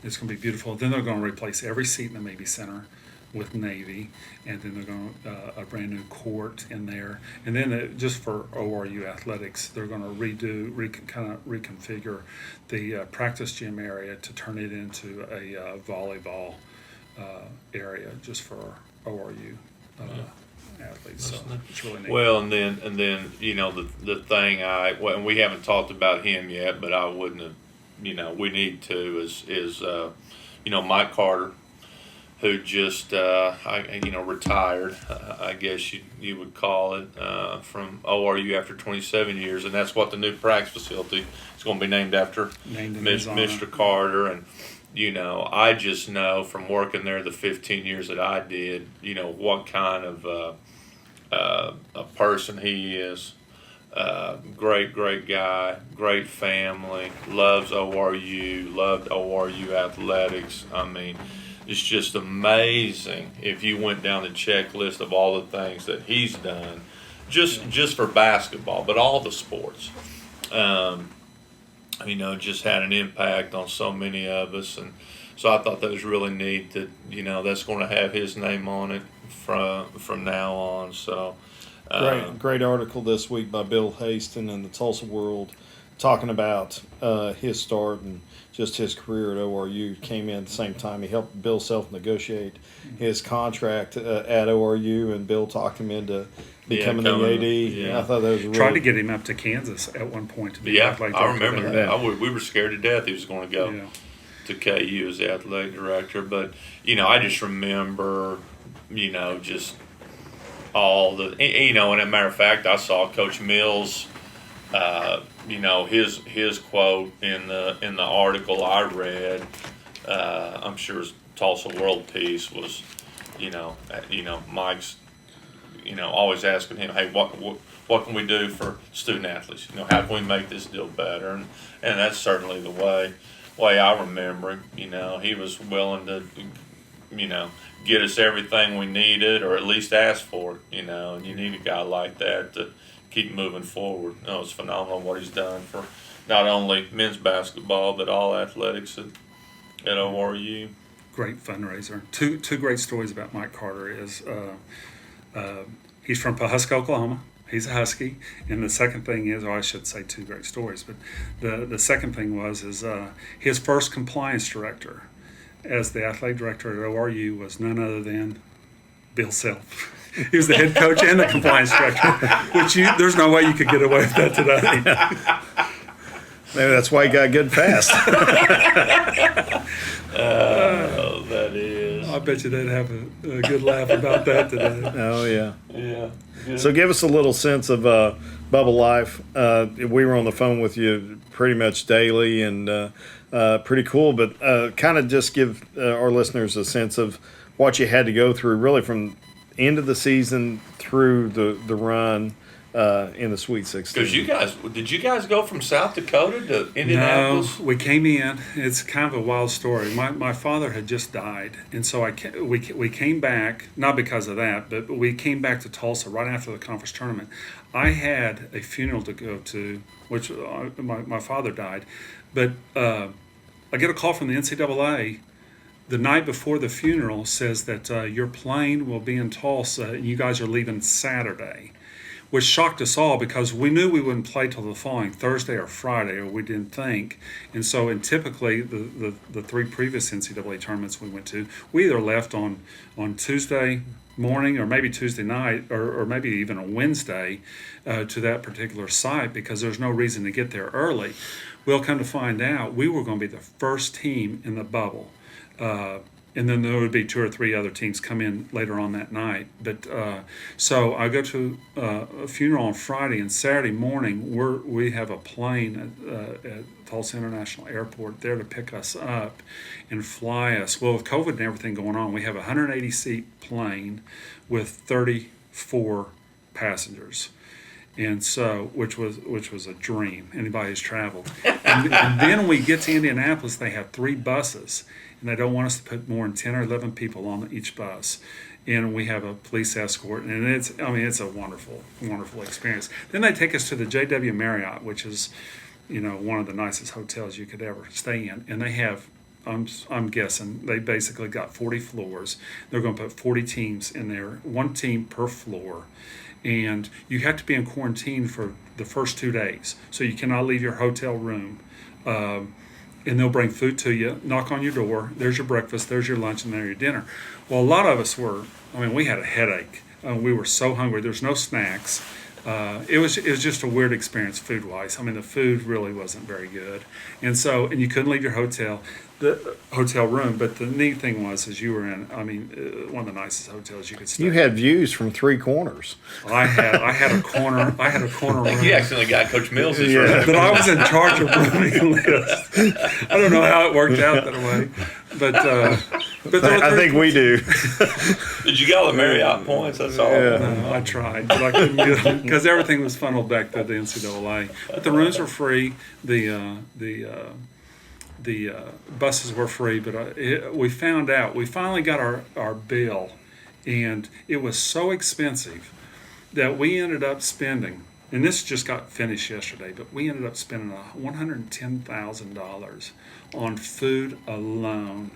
It's going to be beautiful. Then they're going to replace every seat in the Mabee Center with navy, and then they're going to a brand new court in there. And then just for ORU athletics, they're going to reconfigure the practice gym area to turn it into a volleyball area just for ORU athletes. So it's really neat. Well, and then the thing and we haven't talked about him yet, but I wouldn't have. We need to is Mike Carter, who just retired, I guess you would call it, from ORU after 27 years, and that's what the new practice facility is going to be named after, Mr. Carter. And I just know from working there the 15 years that I did, what kind of a person he is. Great guy, great family, loves ORU, loved ORU athletics. It's just amazing if you went down the checklist of all the things that he's done, just for basketball, but all the sports. Just had an impact on so many of us, and so I thought that was really neat that that's going to have his name on it from now on. So. Great article this week by Bill Haston in the Tulsa World talking about his start and just his career at ORU. Came in at the same time. He helped Bill Self negotiate his contract at ORU, and Bill talked him into becoming the AD. Yeah. I thought that was really, Tried to get him up to Kansas at one point to be athletic I director remember there. that. We were scared to death he was going to go Yeah. to KU as the athletic director. But, I just remember, just all the, and as a matter of fact, I saw Coach Mills, his quote in the article I read. I'm sure his Tulsa World piece was, Mike's, always asking him, hey, what can we do for student athletes? How can we make this deal better? And that's certainly the way I remember him. He was willing to, get us everything we needed, or at least ask for it. And you need a guy like that to keep moving forward. It's phenomenal what he's done for not only men's basketball but all athletics at ORU. Great fundraiser. Two great stories about Mike Carter is he's from Pawhuska, Oklahoma. He's a Husky. And the second thing is, I should say two great stories, but the second thing is his first compliance director as the athletic director at ORU was none other than Bill Self. He was the head coach and the compliance director, which there's no way you could get away with that today. maybe that's why he got good fast. That is. I bet you they'd have a good laugh about that today. Oh yeah. Yeah. Good. So give us a little sense of Bubble Life. We were on the phone with you pretty much daily, and pretty cool. But kind of just give our listeners a sense of what you had to go through, really from end of the season through the run in the Sweet 16. Because did you guys go from South Dakota to Indianapolis? No, we came in. It's kind of a wild story. My father had just died, and so we came back, not because of that, but we came back to Tulsa right after the conference tournament. I had a funeral to go to, which my father died, but I get a call from the NCAA the night before the funeral, says that your plane will be in Tulsa and you guys are leaving Saturday, which shocked us all because we knew we wouldn't play till the following Thursday or Friday, or we didn't think. And so, typically the three previous NCAA tournaments we went to, we either left on Tuesday morning or maybe Tuesday night or maybe even a Wednesday to that particular site because there's no reason to get there early. We'll come to find out we were going to be the first team in the bubble. And then there would be two or three other teams come in later on that night. But so I go to a funeral on Friday, and Saturday morning we have a plane at Tulsa International Airport there to pick us up and fly us. Well, with COVID and everything going on, we have a 180-seat plane with 34 passengers. And so, which was a dream. Anybody who's traveled, and then we get to Indianapolis. They have 3 buses, and they don't want us to put more than 10 or 11 people on each bus. And we have a police escort, and it's a wonderful, wonderful experience. Then they take us to the JW Marriott, which is, one of the nicest hotels you could ever stay in, and they have. I'm guessing they basically got 40 floors. They're going to put 40 teams in there, 1 team per floor. And you have to be in quarantine for the first 2 days. So you cannot leave your hotel room. And they'll bring food to you, knock on your door. There's your breakfast, there's your lunch, and there's your dinner. Well, a lot of us we had a headache. We were so hungry. There's no snacks. It was just a weird experience food-wise. The food really wasn't very good. And you couldn't leave your hotel room, but the neat thing is you were in, one of the nicest hotels you could stay. You had views from 3 corners. I had a corner room. You accidentally got Coach Mills' room. But I was in charge of running lists. I don't know how it worked out that way, but I think we do. Did you get all the Marriott points? That's all. Yeah. No, I tried, but I couldn't get them because everything was funneled back to the NCAA. But the rooms were free. The buses were free, but we found out. We finally got our bill, and it was so expensive that we ended up spending, and this just got finished yesterday, but we ended up spending $110,000 on food alone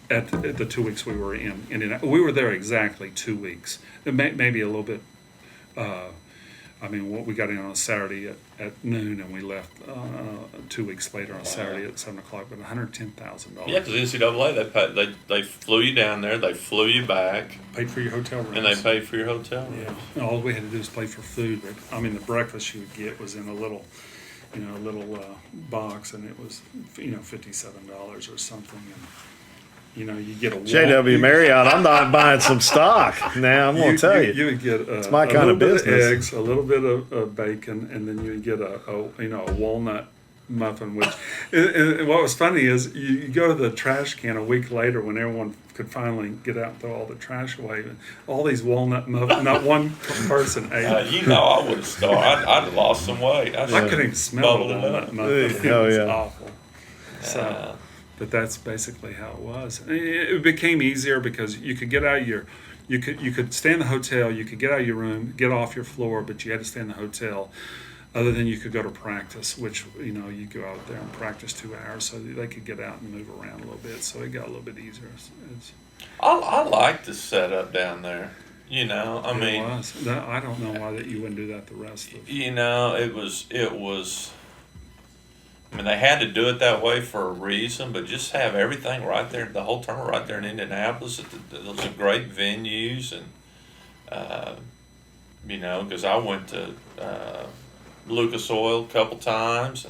at the 2 weeks we were in Indiana. We were there exactly 2 weeks, maybe a little bit I mean, we got in on a Saturday at noon, and we left 2 weeks later on a Saturday at 7 o'clock. But $110,000. Yeah, because NCAA they flew you down there, they flew you back, Paid for your hotel room. and they paid for your hotel. Yeah. All we had to do was pay for food. But I mean, the breakfast you would get was in a little box, and it was $57 or something. And you get a JW Marriott, I'm not buying some stock. Now I'm going to tell you. You would get it's my kind of business. Bit of eggs, a little bit of bacon, and then you would get a walnut muffin. Which and what was funny is you go to the trash can a week later when everyone could finally get out and throw all the trash away. And all these walnut muffins, not one person ate. I would have starved. I'd have lost some weight. I couldn't even smell the walnut muffin. It was awful. So. But that's basically how it was. It became easier because you could get out of you could stay in the hotel, you could get out of your room, get off your floor, but you had to stay in the hotel. Other than you could go to practice, which you go out there and practice 2 hours, so they could get out and move around a little bit. So it got a little bit easier. I like the setup down there. I mean, it was. I don't know why that you wouldn't do that the rest of. It was. I mean, they had to do it that way for a reason, but just have everything right there, the whole tournament right there in Indianapolis. Those are great venues, and because I went to Lucas Oil a couple times,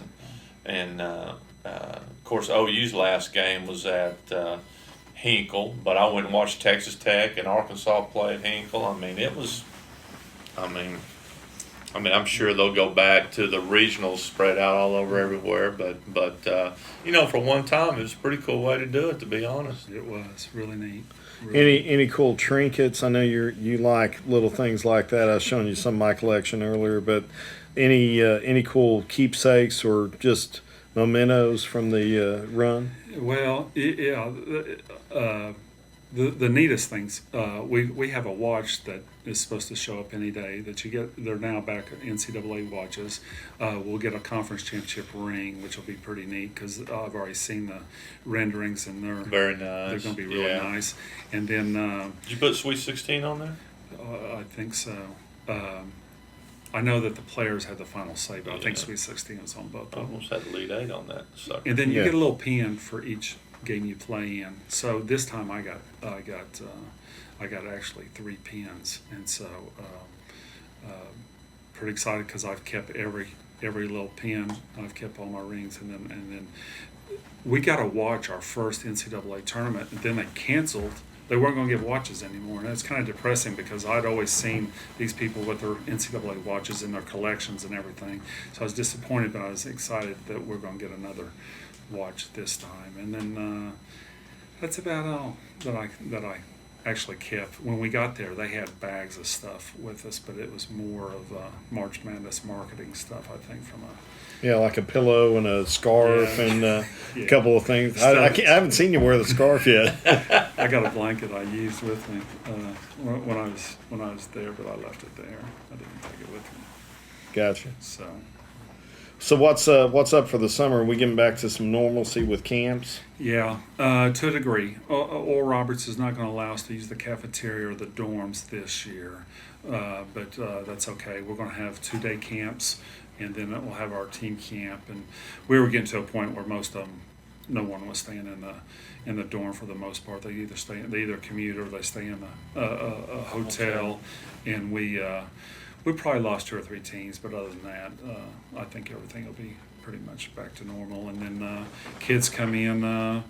and of course OU's last game was at Hinkle, but I went and watched Texas Tech and Arkansas play at Hinkle. I mean, it was. I'm sure they'll go back to the regionals spread out all over everywhere, but for one time, it was a pretty cool way to do it, to be honest. It was really neat. Any cool trinkets? I know you like little things like that. I was showing you some of my collection earlier, but any cool keepsakes or just mementos from the run? Well, yeah. The neatest things, we have a watch that is supposed to show up any day that you get. They're now back at NCAA watches. We'll get a conference championship ring, which will be pretty neat because I've already seen the renderings and they're very nice. They're going to be really nice. And then did you put Sweet 16 on there? I think so. I know that the players had the final say, but I think Sweet 16 was on both. I almost had the lead 8 on that sucker. And then you get a little pin for each game you play in. So this time I got actually 3 pins, and so pretty excited because I've kept every little pin. I've kept all my rings, and then we got to watch our first NCAA tournament, and then they canceled. They weren't going to give watches anymore, and it's kind of depressing because I'd always seen these people with their NCAA watches in their collections and everything. So I was disappointed, but I was excited that we're going to get another watch this time. And then that's about all that I actually kept. When we got there, they had bags of stuff with us, but it was more of March Madness marketing stuff, I think, from like a pillow and a scarf and a couple of things. I haven't seen you wear the scarf yet. I got a blanket I used with me when I was there, but I left it there. I didn't take it with me. Gotcha. So what's up for the summer? Are we getting back to some normalcy with camps? Yeah, to a degree. Oral Roberts is not going to allow us to use the cafeteria or the dorms this year, but that's okay. We're going to have 2-day camps, and then we'll have our team camp. And we were getting to a point where most of them, no one was staying in the dorm for the most part. They either commute or they stay in a hotel, and we probably lost 2 or 3 teams, but other than that, I think everything will be pretty much back to normal. And then kids come in.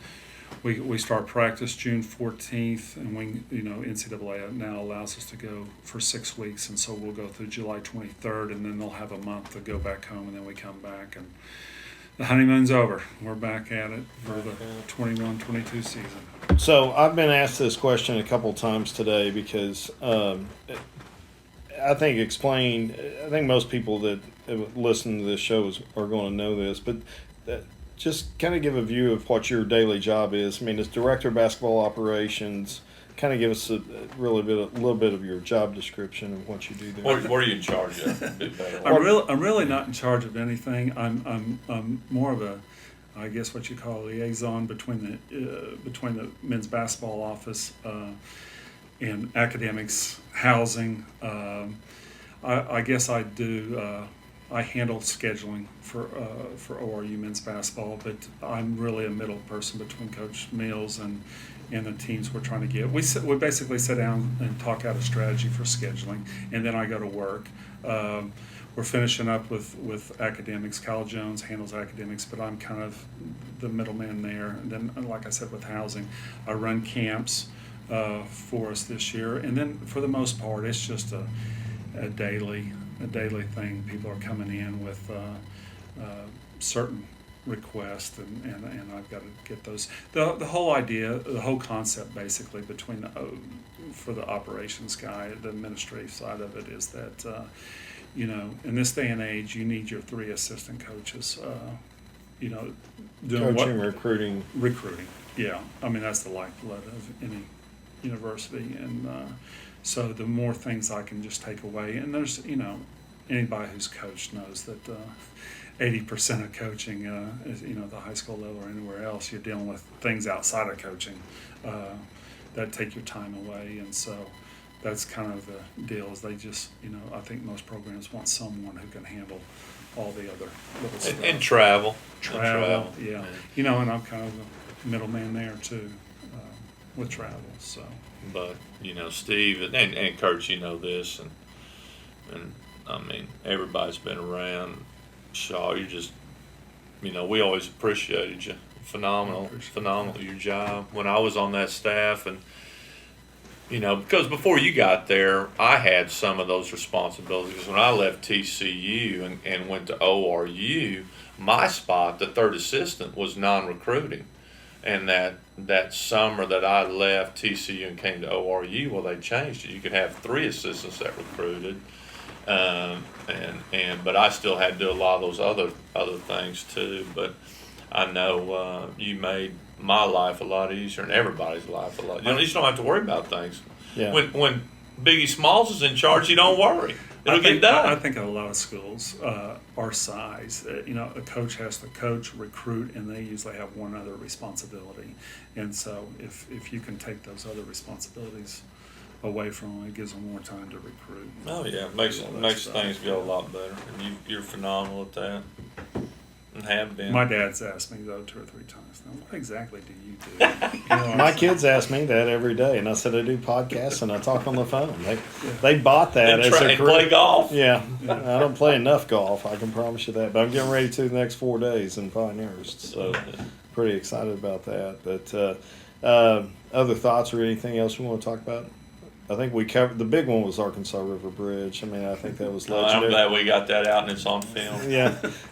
We start practice June 14th, and NCAA now allows us to go for 6 weeks, and so we'll go through July 23rd, and then they'll have a month to go back home, and then we come back, and the honeymoon's over. We're back at it for the 21-22 season. So I've been asked this question a couple times today because I think most people that listen to this show are going to know this, but just kind of give a view of what your daily job is. I mean, as director of basketball operations, kind of give us a little bit of your job description of what you do there. What are you in charge of? I'm really not in charge of anything. I'm more of a, I guess what you call a liaison between the men's basketball office and academics, housing. I guess I do. I handle scheduling for ORU men's basketball, but I'm really a middle person between Coach Mills and the teams we're trying to get. We basically sit down and talk out a strategy for scheduling, and then I go to work. We're finishing up with academics. Kyle Jones handles academics, but I'm kind of the middleman there. And then, like I said, with housing, I run camps for us this year. And then, for the most part, it's just a daily thing. People are coming in with certain requests, and I've got to get those. The whole idea, the whole concept, basically, between for the operations guy, the administrative side of it, is that. In this day and age, you need your 3 assistant coaches, doing Coaching, recruiting. Recruiting, yeah. I mean, that's the lifeblood of any university. And so the more things I can just take away, and there's, anybody who's coached knows that 80% of coaching is, the high school level or anywhere else, you're dealing with things outside of coaching that take your time away. And so that's kind of the deal, is they just, I think most programs want someone who can handle all the other little stuff. And travel. Yeah. And I'm kind of the middleman there too, with travel, so. But, Steve and Kurt, this, and I mean, everybody's been around. Shaw, you just, we always appreciated you. Phenomenal, your job. When I was on that staff, and because before you got there, I had some of those responsibilities. Because when I left TCU and went to ORU, my spot, the third assistant, was non-recruiting. And that summer that I left TCU and came to ORU, well, they changed it. You could have 3 assistants that recruited, but I still had to do a lot of those other things too. But I know you made my life a lot easier and everybody's life a lot. You just don't have to worry about things. Yeah. When Biggie Smalls is in charge, you don't worry. It'll get done. I think in a lot of schools, our size, a coach has to coach, recruit, and they usually have one other responsibility. And so if you can take those other responsibilities away from them, it gives them more time to recruit. Oh yeah, makes things go a lot better. And you're phenomenal at that. And have been. My dad's asked me though 2 or 3 times now, what exactly do you do? My kids ask me that every day, and I said I do podcasts and I talk on the phone. They bought that as a career. Play golf. Yeah, I don't play enough golf. I can promise you that. But I'm getting ready to the next 4 days in Pinehurst, so pretty excited about that. But other thoughts or anything else we want to talk about? I think we covered, the big one was Arkansas River Bridge. I mean, I think that was legendary. I'm glad we got that out and it's on film. Yeah.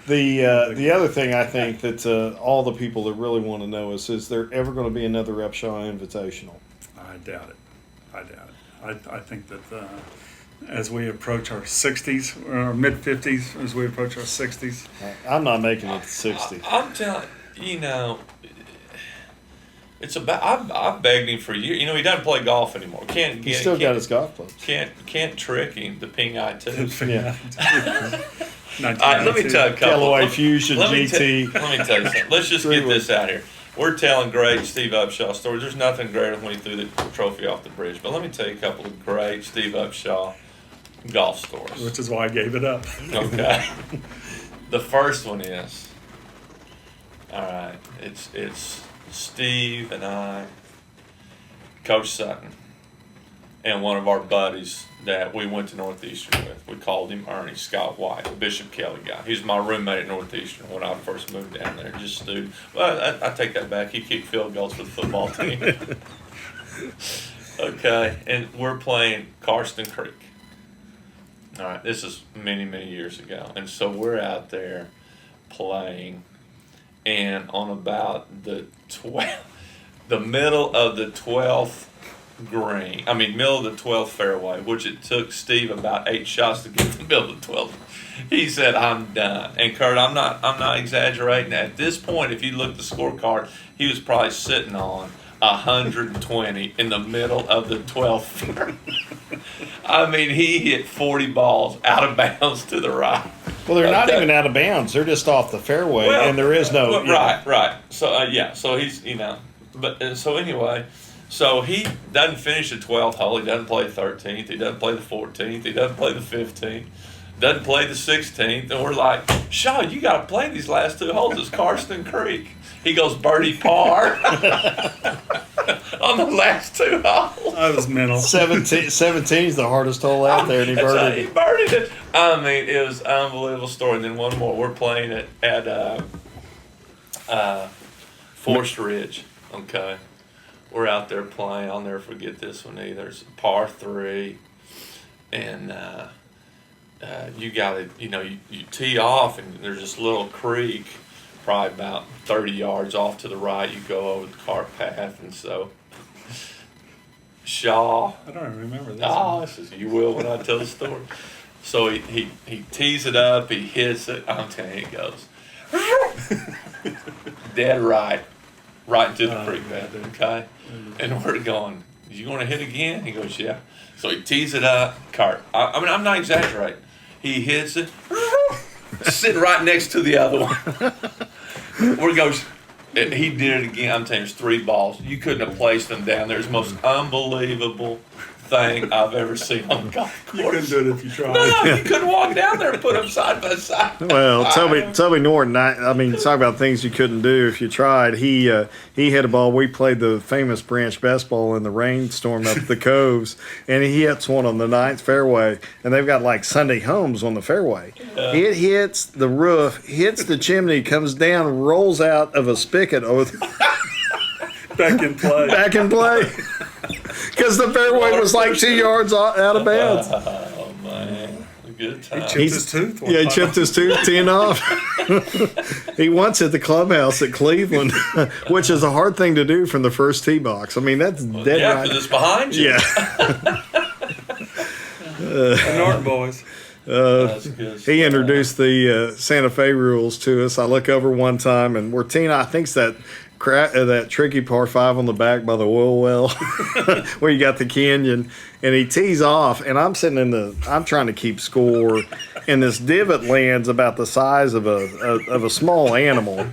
The other thing I think that all the people that really want to know is there ever going to be another Upshaw Invitational? I doubt it. I think that as we approach our 60s, or our mid-50s, as we approach our 60s. I'm not making it to 60. I'm telling it's about. I've begged him for years. He doesn't play golf anymore. He's still got his golf clubs. Can't trick him. The ping eye too. Yeah. All right, let me tell you a couple. Callaway Fusion GT. Let me tell you something. Let's just get this out here. We're telling great Steve Upshaw stories. There's nothing greater than when he threw the trophy off the bridge. But let me tell you a couple of great Steve Upshaw golf stories. Which is why I gave it up. Okay. The first one is, all right, it's Steve and I, Coach Sutton, and one of our buddies that we went to Northeastern with. We called him Ernie, Scott White, the Bishop Kelly guy. He was my roommate at Northeastern when I first moved down there. Just student. Well, I take that back. He kicked field goals for the football team. Okay, and we're playing Karsten Creek. All right, this is many, many years ago. And so we're out there playing, and on about the middle of the 12th green, middle of the 12th fairway, which it took Steve about 8 shots to get to the middle of the 12th. He said, "I'm done." And Kurt, I'm not exaggerating. At this point, if you look at the scorecard, he was probably sitting on 120 in the middle of the 12th. He hit 40 balls out of bounds to the right. Well, they're not even out of bounds. They're just off the fairway, and there is no. Right. So, so he's, but so anyway, So he doesn't finish the 12th hole. He doesn't play the 13th. He doesn't play the 14th. He doesn't play the 15th. Doesn't play the 16th. And we're like, Shaw, you got to play these last 2 holes. It's Karsten Creek. He goes birdie par on the last 2 holes. I was mental. 17 is the hardest hole out there, and he birdied He it. birdied it. I mean, it was an unbelievable story. And then one more. We're playing at Forest Ridge. Okay. We're out there playing. I'll never forget this one either. It's a par 3. And you got to, you tee off, and there's this little creek, probably about 30 yards off to the right. You go over the cart path, and so Shaw. I don't even remember this. Oh, you will when I tell the story. So he tees it up, he hits it. I'm telling you, it goes dead right into the creek bed. Okay, and we're going. You going to hit again? He goes, yeah. So he tees it up, cart. I mean, I'm not exaggerating. He hits it, sitting right next to the other one. Where it goes, he did it again. I'm telling you, there's 3 balls. You couldn't have placed them down there. It's the most unbelievable thing I've ever seen on the golf course. You couldn't do it if you tried. No, you couldn't walk down there and put them side by side. Well, Toby Norton, I mean, talk about things you couldn't do if you tried. He hit a ball. We played the famous branch best ball in the rainstorm up the Coves, and he hits one on the 9th fairway, and they've got like Sunday homes on the fairway. It hits the roof, hits the chimney, comes down, rolls out of a spigot over Back in play. back in play. Because the fairway was like 2 yards out of bounds. Oh, man. A good time. Chipped his tooth. Yeah, he chipped his tooth, teeing off. He once hit the clubhouse at Cleveland, which is a hard thing to do from the first tee box. I mean, that's dead Yeah, right. because it's behind you. Yeah. The Norton boys. That's good He stuff. introduced the Santa Fe rules to us. I look over one time, and we're teeing, I think's that tricky par 5 on the back by the oil well where you got the canyon, and he tees off, and I'm sitting I'm trying to keep score, and this divot lands about the size of a small animal.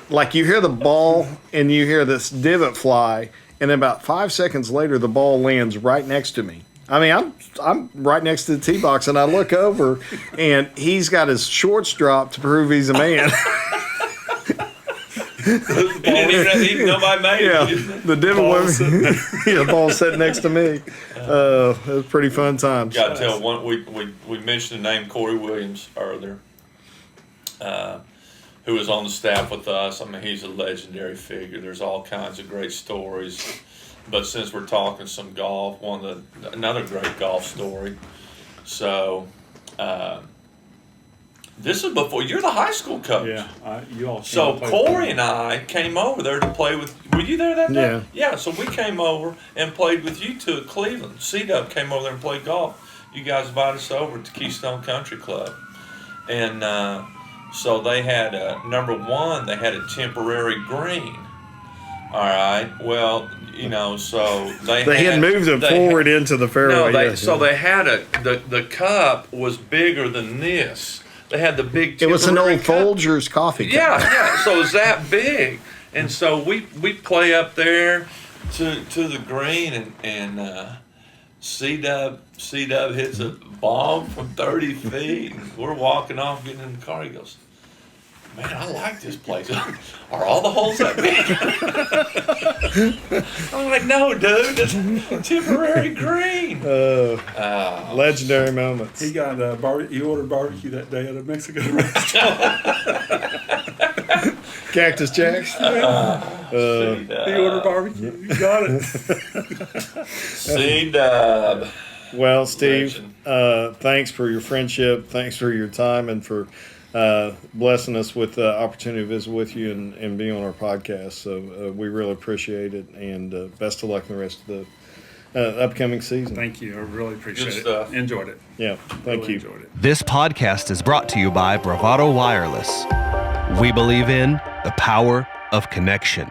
Like, you hear the ball and you hear this divot fly, and then about 5 seconds later the ball lands right next to me. I mean, I'm right next to the tee box, and I look over, and he's got his shorts dropped to prove he's a man. Even nobody made Yeah, it. the divot woman. Yeah, ball sitting next to me. It was pretty fun times. Got to tell one. We mentioned the name Corey Williams earlier, who was on the staff with us. I mean, he's a legendary figure. There's all kinds of great stories. But since we're talking some golf, another great golf story. So, this is before you're the high school coach. Yeah, you all. So Corey and I came over there to play with. Were you there that day? Yeah. Yeah. So we came over and played with you two at Cleveland. C-Dub came over there and played golf. You guys invited us over to Keystone Country Club, and so they had number one. They had a temporary green. All right. Well, so they had moved it forward into the fairway. So they had the cup was bigger than this. They had the big. It was an old cup. Folgers coffee cup. Yeah. So it's that big, and so we play up there to the green, and C-Dub hits a bomb from 30 feet. And we're walking off, getting in the car. He goes, "Man, I like this place. Are all the holes that big?" I'm like, "No, dude, it's a temporary green." Legendary moments. He got he ordered barbecue that day at a Mexican restaurant. Cactus Jacks. He ordered barbecue. You got it. C-Dub. Well, Steve, Legend. thanks for your friendship. Thanks for your time and for blessing us with the opportunity to visit with you and be on our podcast. So we really appreciate it, and best of luck in the rest of the upcoming season. Thank you. I really appreciate Good it. stuff. Enjoyed it. Yeah, thank Really you. enjoyed it. This podcast is brought to you by Bravado Wireless. We believe in the power of connection.